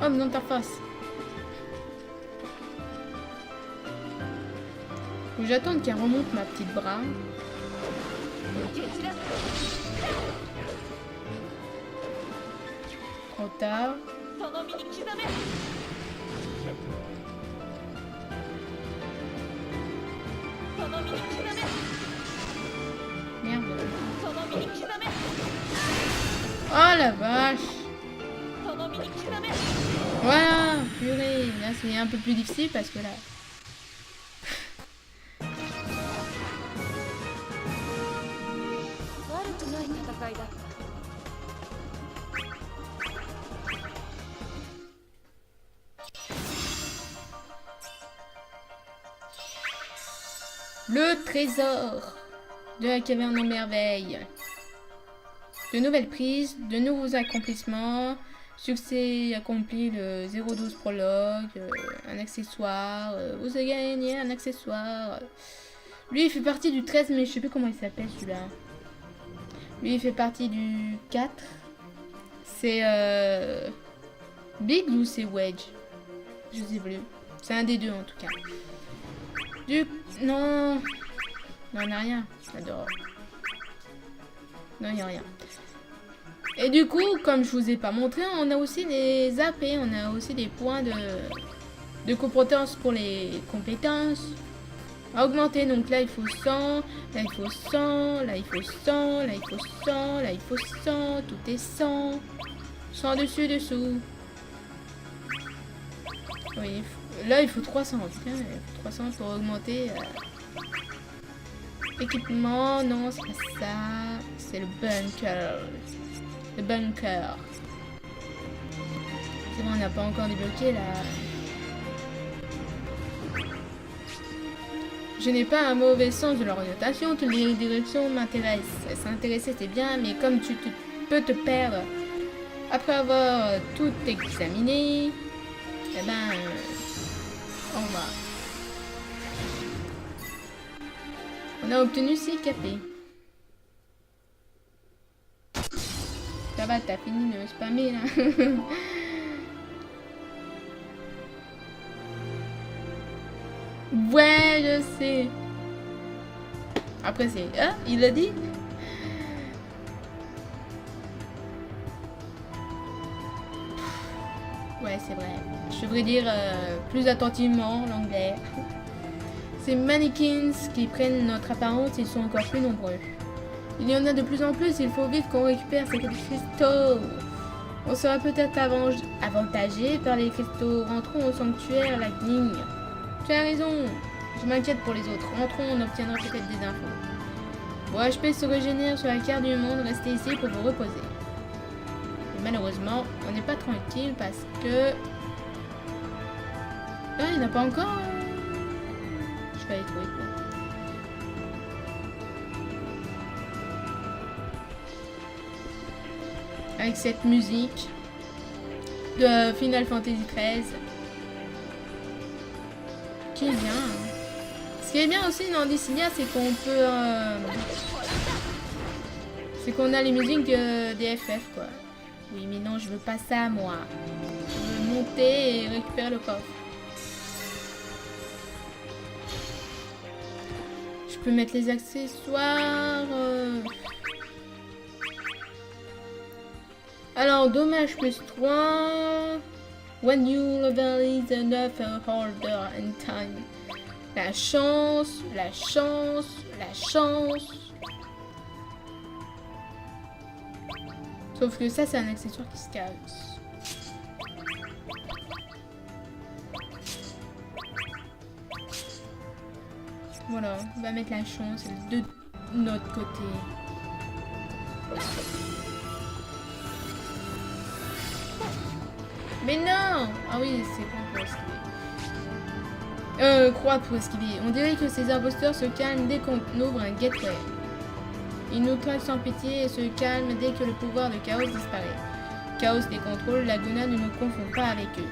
Oh, mon interface. Faut que j'attende qu'elle remonte ma petite bras. Trop tard. Merde. Oh la vache. Voilà, purée. Là c'est un peu plus difficile parce que là... Le trésor de la caverne aux merveilles. De nouvelles prises, de nouveaux accomplissements. Succès accompli, le 012 prologue, un accessoire. Vous avez gagné un accessoire. Lui, il fait partie du 13, mais je sais plus comment il s'appelle celui-là. Lui, il fait partie du 4. C'est Big ou c'est Wedge? Je sais plus. C'est un des deux en tout cas. Non. Non, on a rien. J'adore. Non, il n'y a rien. Et du coup, comme je vous ai pas montré, on a aussi des AP. On a aussi des points de compétences pour les compétences. À augmenter. Donc là, il faut 100. Là, il faut 100. Là, il faut 100. Là, il faut 100. Là, il faut 100. Tout est 100. 100 dessus, dessous. Oui, là, il faut 300. Putain, il faut 300 pour augmenter. Équipement, non, c'est pas ça. C'est le bunker. Le bunker. C'est bon, on n'a pas encore débloqué là. Je n'ai pas un mauvais sens de l'orientation. Toutes les directions m'intéressent. S'intéresser, c'est bien, mais comme tu peux te perdre après avoir tout examiné, eh ben, on va. On a obtenu 6 KP. Ça va, t'as fini de spammer là. Ouais, je sais. Après c'est... Ah, il l'a dit. Ouais, c'est vrai. Je devrais dire plus attentivement l'anglais. Ces mannequins qui prennent notre apparence, ils sont encore plus nombreux. Il y en a de plus en plus, il faut vite qu'on récupère ces cristaux. On sera peut-être avantagé par les cristaux. Rentrons au sanctuaire, la ligne. Tu as raison, je m'inquiète pour les autres. Rentrons, on obtiendra peut-être des infos. Vos HP se régénèrent sur la carte du monde, restez ici pour vous reposer. Et malheureusement, on n'est pas tranquille parce que... Ah, il n'y en a pas encore. Je vais aller trouver quoi. Avec cette musique de Final Fantasy XIII. Qui est bien. Ce qui est bien aussi dans Dissidia, c'est qu'on peut... c'est qu'on a les musiques des FF, quoi. Oui, mais non, je veux pas ça, moi. Je veux monter et récupérer le coffre. Je peux mettre les accessoires... Alors, dommage plus 3. When you level is enough harder in time. La chance, la chance, la chance. Sauf que ça, c'est un accessoire qui se casse. Voilà, on va mettre la chance de notre côté. Mais non! Ah oui, c'est bon pour esquiver. Croix pour esquiver. On dirait que ces imposteurs se calment dès qu'on ouvre un gateway. Ils nous traquent sans pitié et se calment dès que le pouvoir de Chaos disparaît. Chaos les contrôle, Laguna ne nous confond pas avec eux.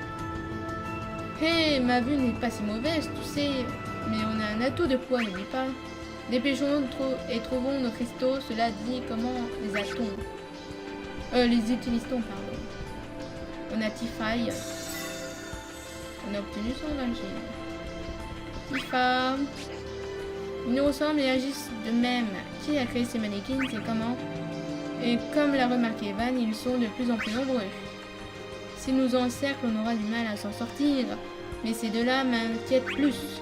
Hé, ma vue n'est pas si mauvaise, tu sais. Mais on a un atout de poids, n'oublie pas. Dépêchons-nous et trouvons nos cristaux. Cela dit comment les a-t-on? Les utilise-t-on, pardon. On a Tifaï. On a obtenu son magie. Tifa. Ils nous ressemblent et agissent de même. Qui a créé ces mannequins et comment? Et comme l'a remarqué Van, ils sont de plus en plus nombreux. S'ils nous encerclent, on aura du mal à s'en sortir. Mais ces deux-là m'inquiètent plus.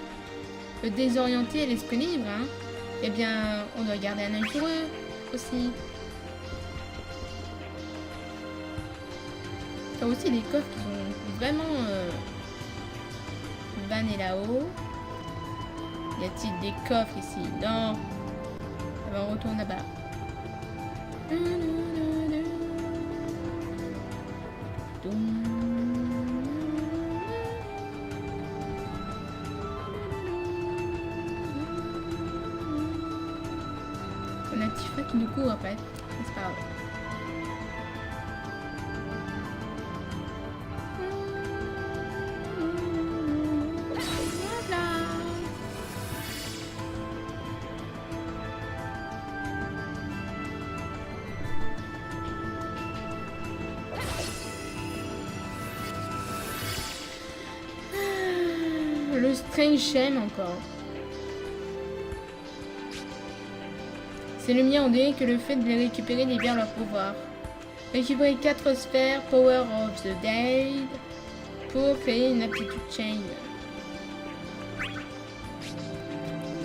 Le désorienté et l'esprit libre, hein? Eh bien, on doit garder un œil sur eux aussi. Il y a aussi des coffres qui sont vraiment... Van est là-haut. Y a-t-il des coffres ici? Non. Ah ben, on retourne là-bas. On a Tifa qui nous court après. C'est pas grave. le Strange Chain encore. C'est le mien, on dirait que le fait de les récupérer libère leur pouvoir. Récupérer 4 sphères Power of the Dead pour créer une aptitude chain.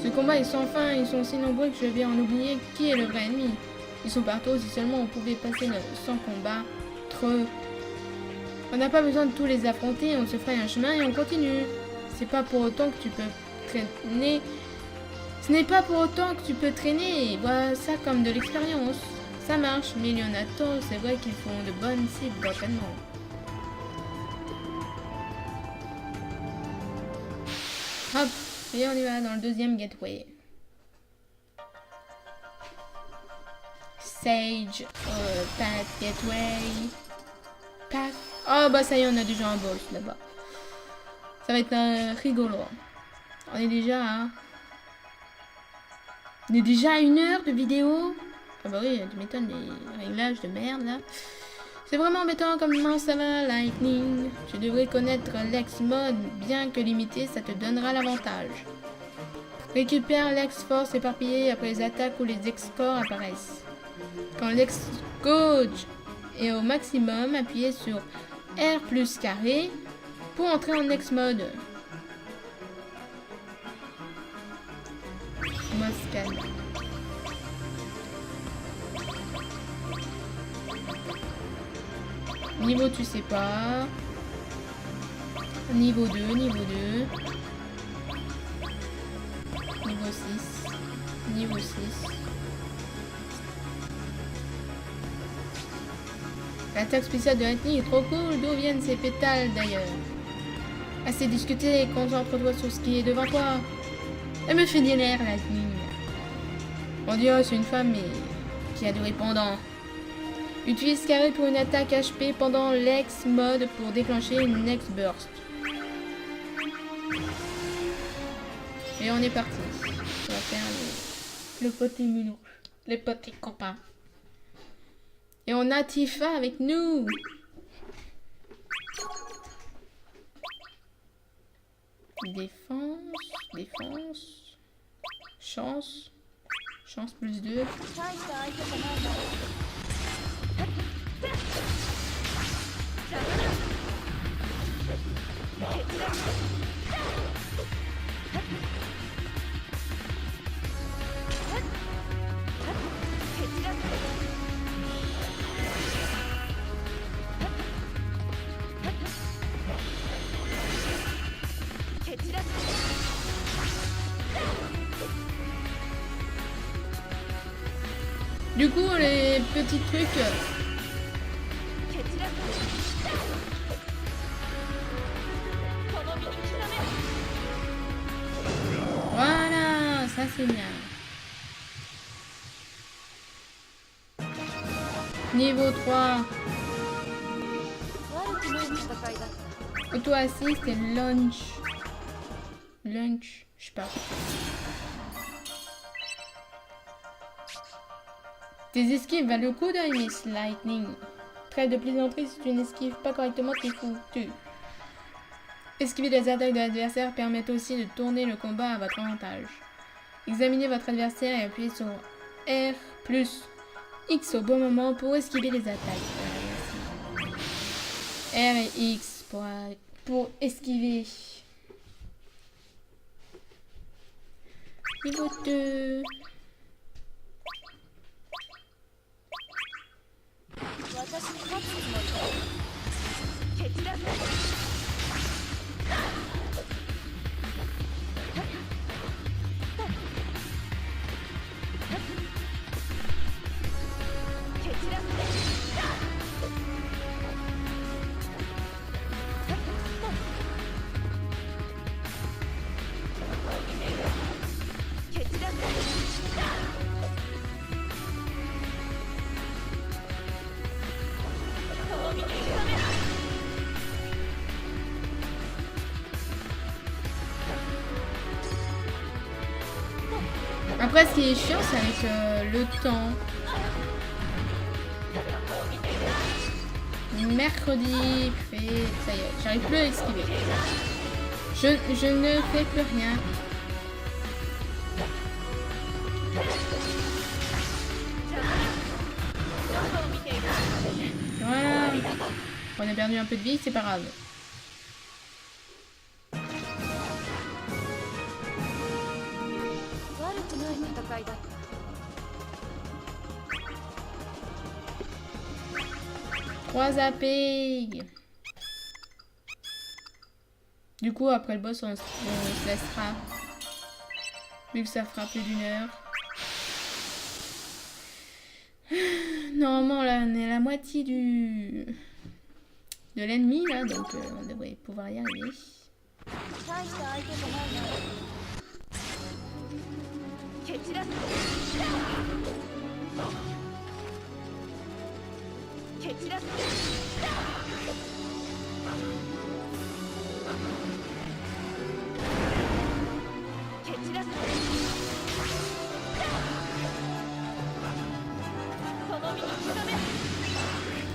Ce combat est sans fin, ils sont si nombreux que je vais en oublier qui est le vrai ennemi. Ils sont partout, si seulement on pouvait passer sans combat. On n'a pas besoin de tous les affronter, on se ferait un chemin et on continue. C'est pas pour autant que tu peux traîner. Ce n'est pas pour autant que tu peux traîner. Vois ça comme de l'expérience. Ça marche, mais il y en a tant, c'est vrai qu'ils font de bonnes cibles d'entraînement. Hop, et on y va dans le deuxième gateway. Sage, Path Gateway. Path. Oh bah ça y est, on a déjà un boss là-bas. Ça va être rigolo. On est déjà à... On est déjà à 1 heure de vidéo. Ah bah oui, tu m'étonnes, les réglages de merde là. C'est vraiment embêtant. Comment ça va, Lightning? Tu devrais connaître l'ex mode, bien que limité, ça te donnera l'avantage. Récupère l'ex force éparpillée après les attaques où les ex-corps apparaissent. Quand l'ex gauge est au maximum, appuyez sur R plus carré pour entrer en ex mode. Moscade. Niveau tu sais pas. Niveau 2, niveau 2. Niveau 6. Niveau 6. L'attaque spéciale de Lightning est trop cool. D'où viennent ces pétales d'ailleurs? Assez discuté, concentre-toi sur ce qui est devant toi. Elle me fait des nerfs, Lightning. On dirait c'est une femme mais qui a du répondant. Utilise carré pour une attaque HP pendant l'ex mode pour déclencher une next burst. Et on est parti. On va faire le petit mulou. Les petits copains. Et on a Tifa avec nous. Défense. Défense. Chance. Chance plus 2. Du coup, les petits trucs... Voilà, ça c'est bien. Niveau 3. Auto-assist et launch. Lunch, je sais pas. Tes esquives valent le coup d'œil, Miss Lightning. Trêve de plaisanterie, si tu n'esquives pas correctement, t'es foutu. Esquiver des attaques de l'adversaire permet aussi de tourner le combat à votre avantage. Examinez votre adversaire et appuyez sur R plus X au bon moment pour esquiver les attaques. R et X pour esquiver. Niveau 2. Après, ce qui est chiant, c'est avec le temps. Mercredi, ça y est, j'arrive plus à esquiver. Je ne fais plus rien. Voilà. On a perdu un peu de vie, c'est pas grave. Trois AP. Du coup, après le boss, on se laissera. Vu que ça fera plus d'une heure. Normalement, là, on est à la moitié de l'ennemi, là. Donc, on devrait pouvoir y arriver.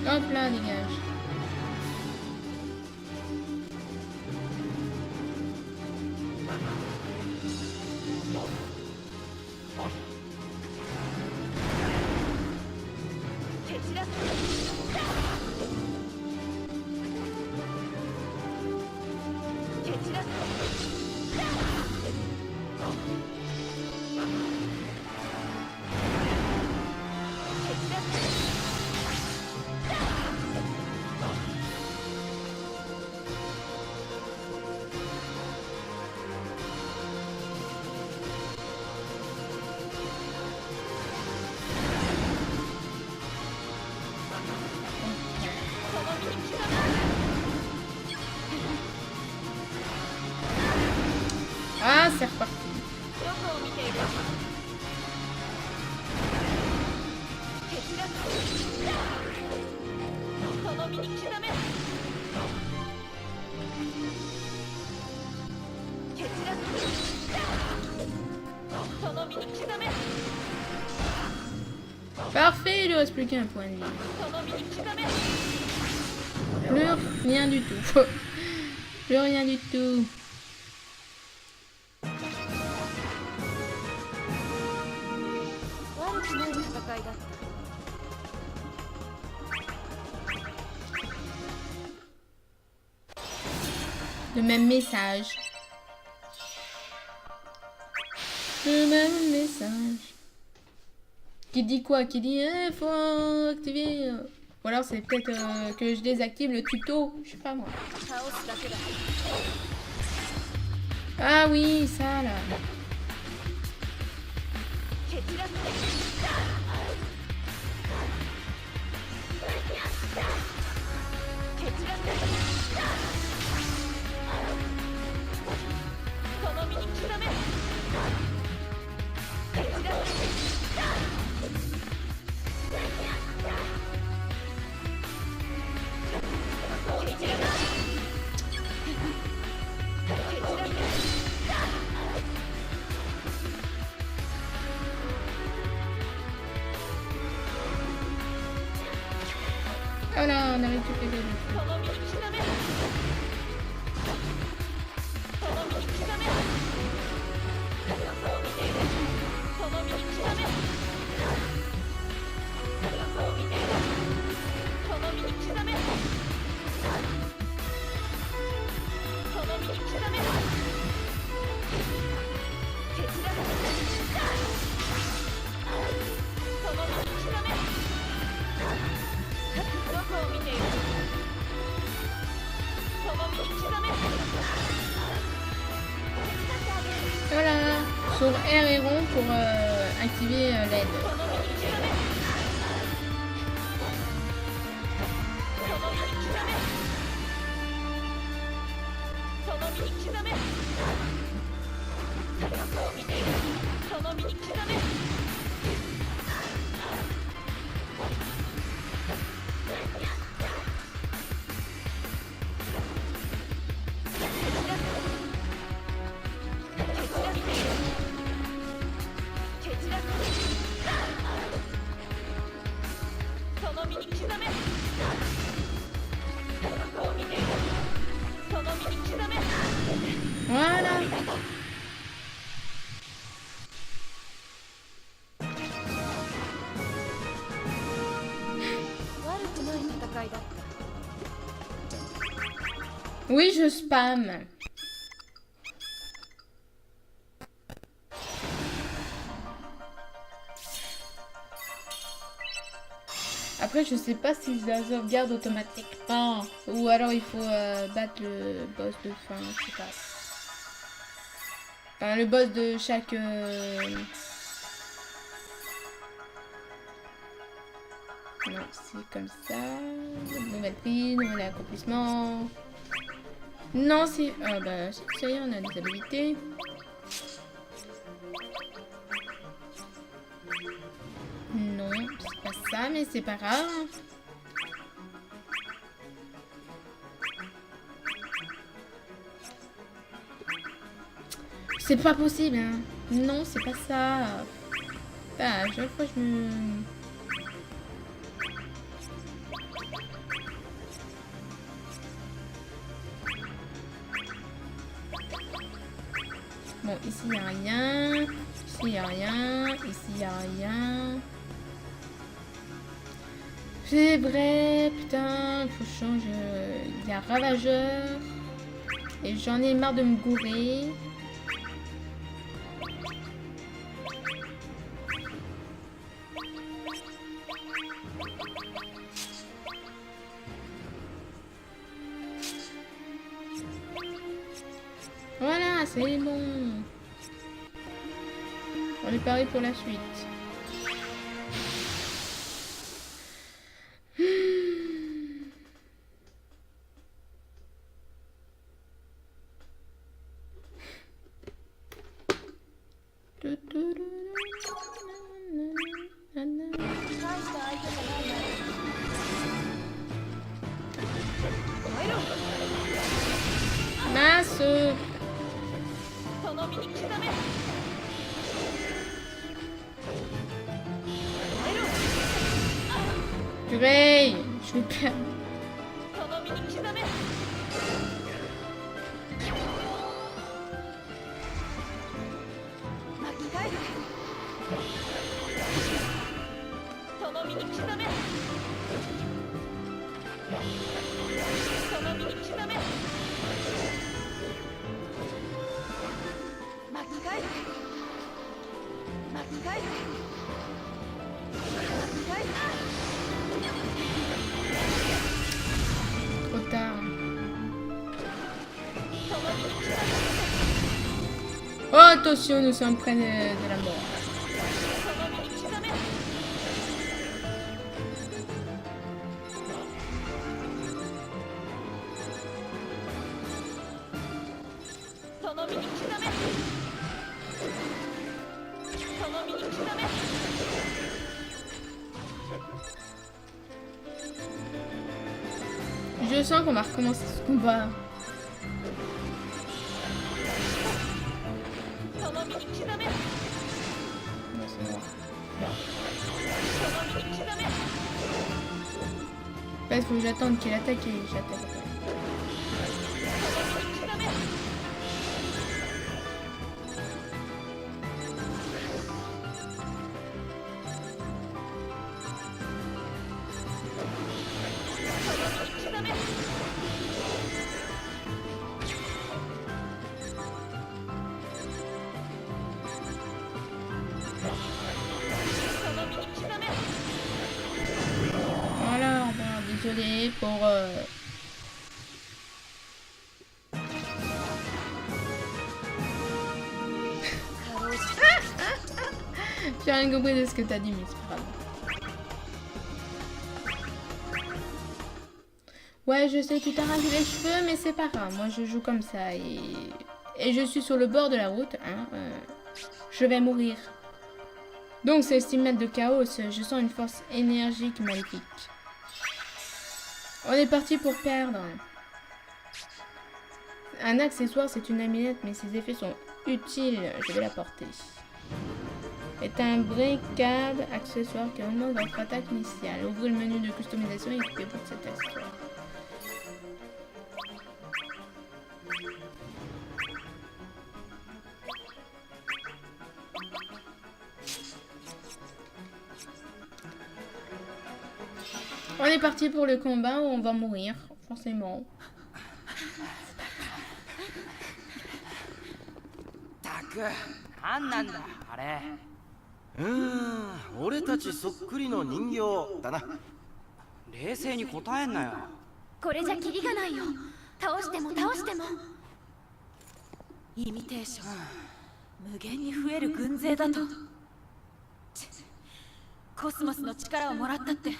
Hop là, dégage. Ah, c'est reparti. Parfait, il ne reste plus qu'un point de vie. Plus rien du tout. Plus rien du tout. Le même message. Le même message. Qui dit quoi? Qui dit faut activer. Ou alors c'est peut-être que je désactive le tuto. Je sais pas moi. Ah oui, ça là. Voilà, on a récupéré le truc. Voilà, sur R et rond pour activer l'aide. 解だった。 Oui, je spam. Après, je sais pas si je la sauvegarde automatiquement. Ou alors il faut battre le boss de fin, je sais pas. Enfin, le boss de chaque... Non, c'est comme ça. Nouvelle prise, nouvel accomplissement. Non, c'est... Ah bah, ça y est, on a des habilités. Non, c'est pas ça, mais c'est pas grave. C'est pas possible, hein. Non, c'est pas ça. Ah, à chaque fois, je me... Bon, ici, il n'y a rien. Ici, il n'y a rien. Ici, il n'y a rien. C'est vrai, putain, il faut changer. Il y a Ravageur. Et j'en ai marre de me gourer. Voilà, c'est bon. On est paré pour la suite. Mince. Purée, je vais perdre. Trop tard. Oh, attention, nous sommes près de la mort. Je sens qu'on va recommencer ce combat. Non, c'est moi. En fait, faut que j'attende qu'il attaque et j'attaque. Voilà, bon, désolé pour... J'ai rien compris de ce que t'as dit, mais c'est pas grave. Ouais, je sais, tu t'arraches les cheveux, mais c'est pas grave. Moi, je joue comme ça et je suis sur le bord de la route. Hein, je vais mourir. Donc, c'est 6 mètres de chaos. Je sens une force énergique maléfique. On est parti pour perdre. Un accessoire, c'est une amulette, mais ses effets sont utiles. Je vais la porter. Est un bricade accessoire qui augmente votre attaque initiale. Ouvrez le menu de customisation et équipez-vous de cet accessoire. On est est parti pour le combat où on va mourir, forcément. たくなんなんだあれ。俺たちそっくりの人形だな。冷静に答えんなよ。これじゃキリがないよ。倒しても倒しても。イミテーション。無限に増える軍勢だと。コスモスの力をもらったって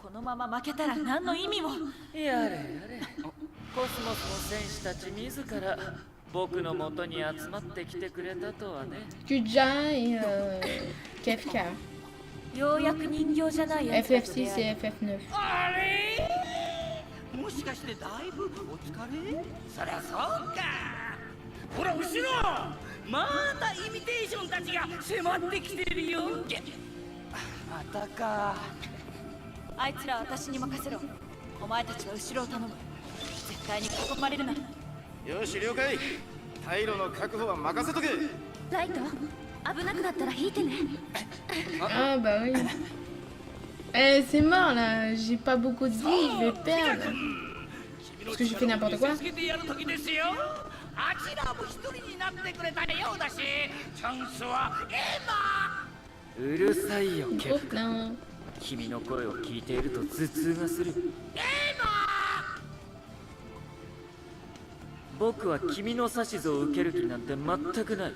このまま負けたら何の意味も。やれやれ、コスモスの戦士たち自ら僕の元に集まってきてくれたとはね。Kuja et KFK. ようやく人形じゃないやつらと出 FF6 会え et FF9. あれもしかしてだいぶお疲れ？そりゃそうか。ほら後ろ、またイミテーションたちが迫ってきてるよ。またか。あいつら私に任せろ。お前たちは後ろを頼む。絶対に囲まれるな。よし了解。退路の確保は任せとけ。ライト、危なくなったら引いてね。 Ah bah oui. Eh, c'est mort là, j'ai pas beaucoup de vie, je vais perdre. Parce que j'ai fait n'importe quoi. 助けてやる時ですよ。あちらも一人になってくれたようだし、チャンスは今。うるさいよケ Trop フカ。 plein. 君の声を聞いていると頭痛がする。僕は君の指図を受ける気なんて全くない。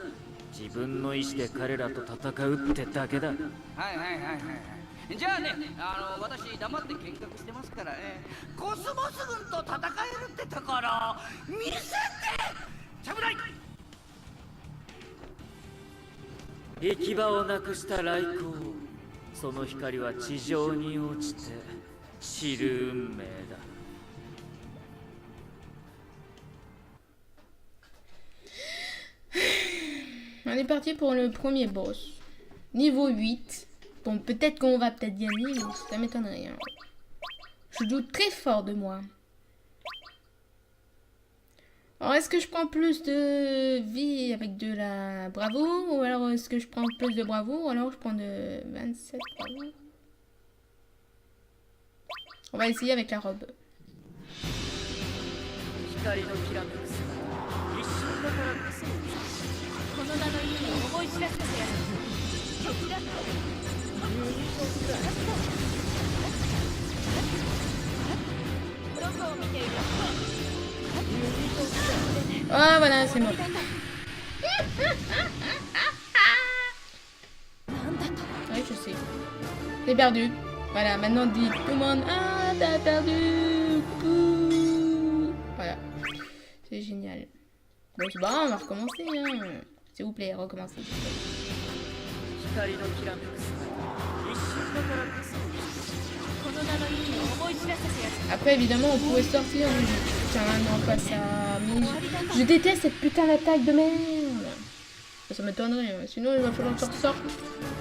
自分の意志で彼らと戦うってだけだ。はいはいはいはい。じゃあね、私黙って見学してますからね。コスモス軍と戦えるってところ見せてちゃぶらい。行き場をなくした雷光、その光は地上に落ちて散る運命だ。 On est parti pour le premier boss. Niveau 8. Bon, peut-être qu'on va peut-être gagner, mais ça m'étonnerait. Hein. Je doute très fort de moi. Alors, est-ce que je prends plus de vie avec de la bravoure? Ou alors est-ce que je prends plus de bravoure? Ou alors je prends de 27 bravoure? On va essayer avec la robe. 光のきらめく姿、一瞬だからこそこの名の意味を思い知らせてやる。こちら。どこを見ている？ Ah voilà, c'est mort. Oui, je sais. T'es perdu. Voilà, maintenant dit tout le monde. Ah, t'as perdu. Pouh. Voilà. C'est génial. Bon, c'est bon, on va recommencer. Hein. S'il vous plaît, recommencez. 光のきらめく姿、一瞬だからこそこの名の意味を思い知らせてやる。 Après, évidemment, on pourrait sortir du jeu. Putain, non, pas ça. Mais je déteste cette putain d'attaque de merde. Ça m'étonnerait. Hein. Sinon, il va falloir que je ressorte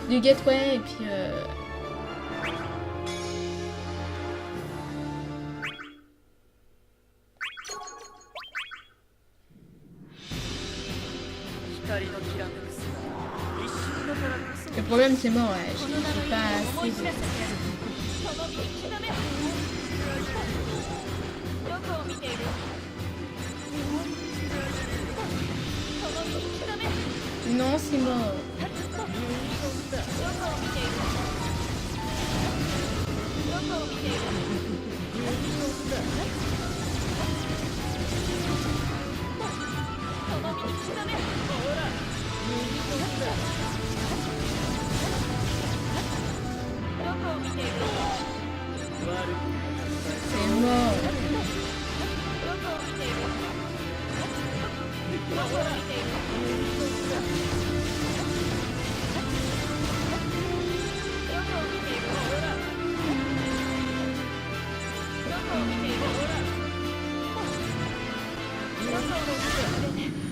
du gateway et puis. 光のきらめく姿、一瞬だからこそ Le problème, c'est mort. Ouais. J'ai pas assez de. その見極め。どこを見ている？その見極め。 Non, c'est mort. どこを見ている？どこを見ている？その見極め。ほら。どこを見ている？ C'est mort. どこを見ている？どこを見ている？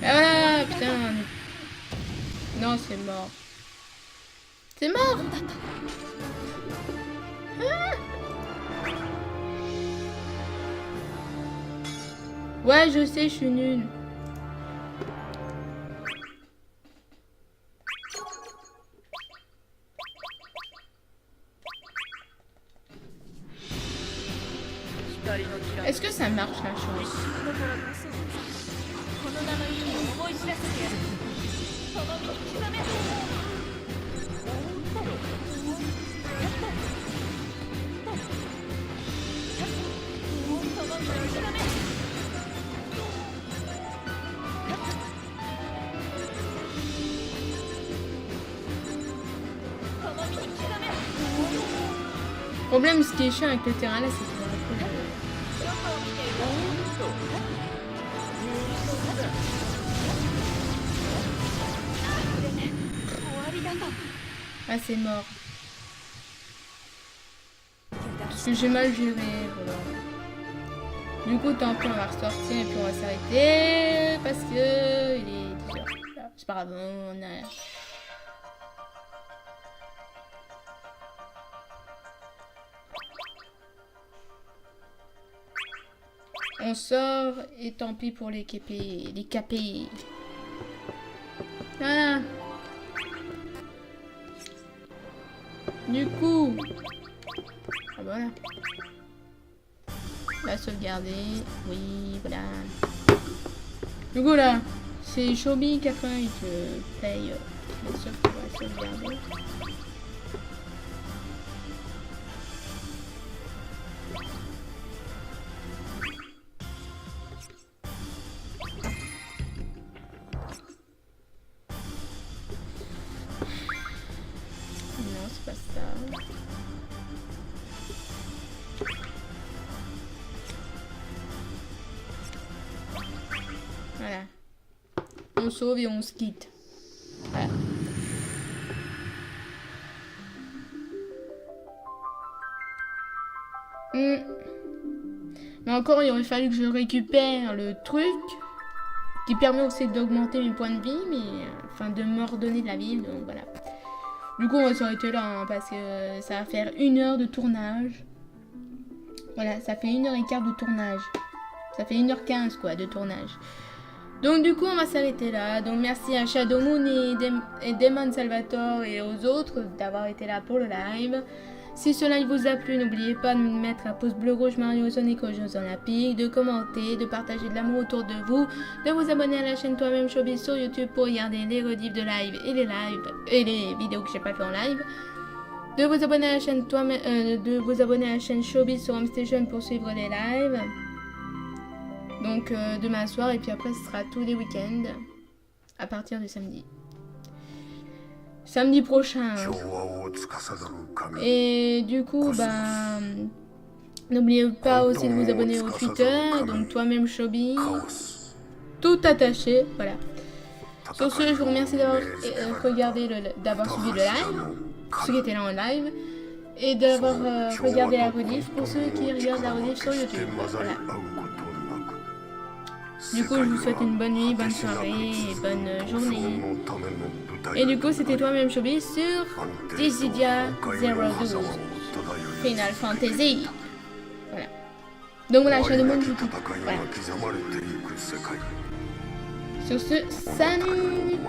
Ah, putain. Non, c'est mort. C'est mort. Ah. Ouais, je sais, je suis nulle. Est-ce que ça marche la chose? この名の意味を思い知らせてやる。その身に刻め。その身に刻め。その身に刻め。 Problème, ce qui est chiant avec le terrain là, c'est que どこを見ている？ ah c'est mort. Parce que j'ai mal géré, voilà. Du coup, tant pis, on va ressortir et puis on va s'arrêter parce que il est 10 heures. C'est pas grave, on a... On sort et tant pis pour les KP. Les KP. Voilà. Du coup. Ah voilà. On va sauvegarder. Oui, voilà. Du coup là, c'est Shobi 88. Je paye. Bien sûr qu'on va sauvegarder. Non, c'est pas ça. Voilà. On sauve et on se quitte. Voilà. Mais encore, il aurait fallu que je récupère le truc qui permet aussi d'augmenter mes points de vie, mais enfin de me redonner de la vie, donc voilà. Du coup, on va s'arrêter là, hein, parce que ça va faire 1 heure de tournage. Voilà, ça fait 1h15 de tournage. Ça fait 1h15 quoi de tournage. Donc du coup, on va s'arrêter là. Donc merci à Shadow Moon et Demon Salvatore et aux autres d'avoir été là pour le live. Si ce live vous a plu, n'oubliez pas de mettre un pouce bleu, rouge, Mario, Sonic aux Jeux Olympiques, de commenter, de partager de l'amour autour de vous, de vous abonner à la chaîne Toi-même Showbiz sur YouTube pour regarder les rediffs de live et les vidéos que j'ai pas fait en live. De vous abonner à la chaîne Showbiz sur HomeStation pour suivre les lives. Donc demain soir et puis après ce sera tous les week-ends à partir de samedi. Samedi prochain. Et du coup, bah, n'oubliez pas aussi de vous abonner au Twitter, donc Toi-même Showbiz, tout attaché, voilà. Sur ce, je vous remercie d'avoir regardé, d'avoir suivi le live, ceux qui étaient là en live, et d'avoir regardé la rediff pour ceux qui regardent la rediff sur YouTube. Voilà. Du coup, je vous souhaite une bonne nuit, bonne soirée et bonne journée. Et du coup, c'était Toi-même Showbiz sur Dissidia 012 Final Fantasy. Voilà. Donc voilà, Shadow Moon, je vous quitte. Voilà. Sur ce, salut!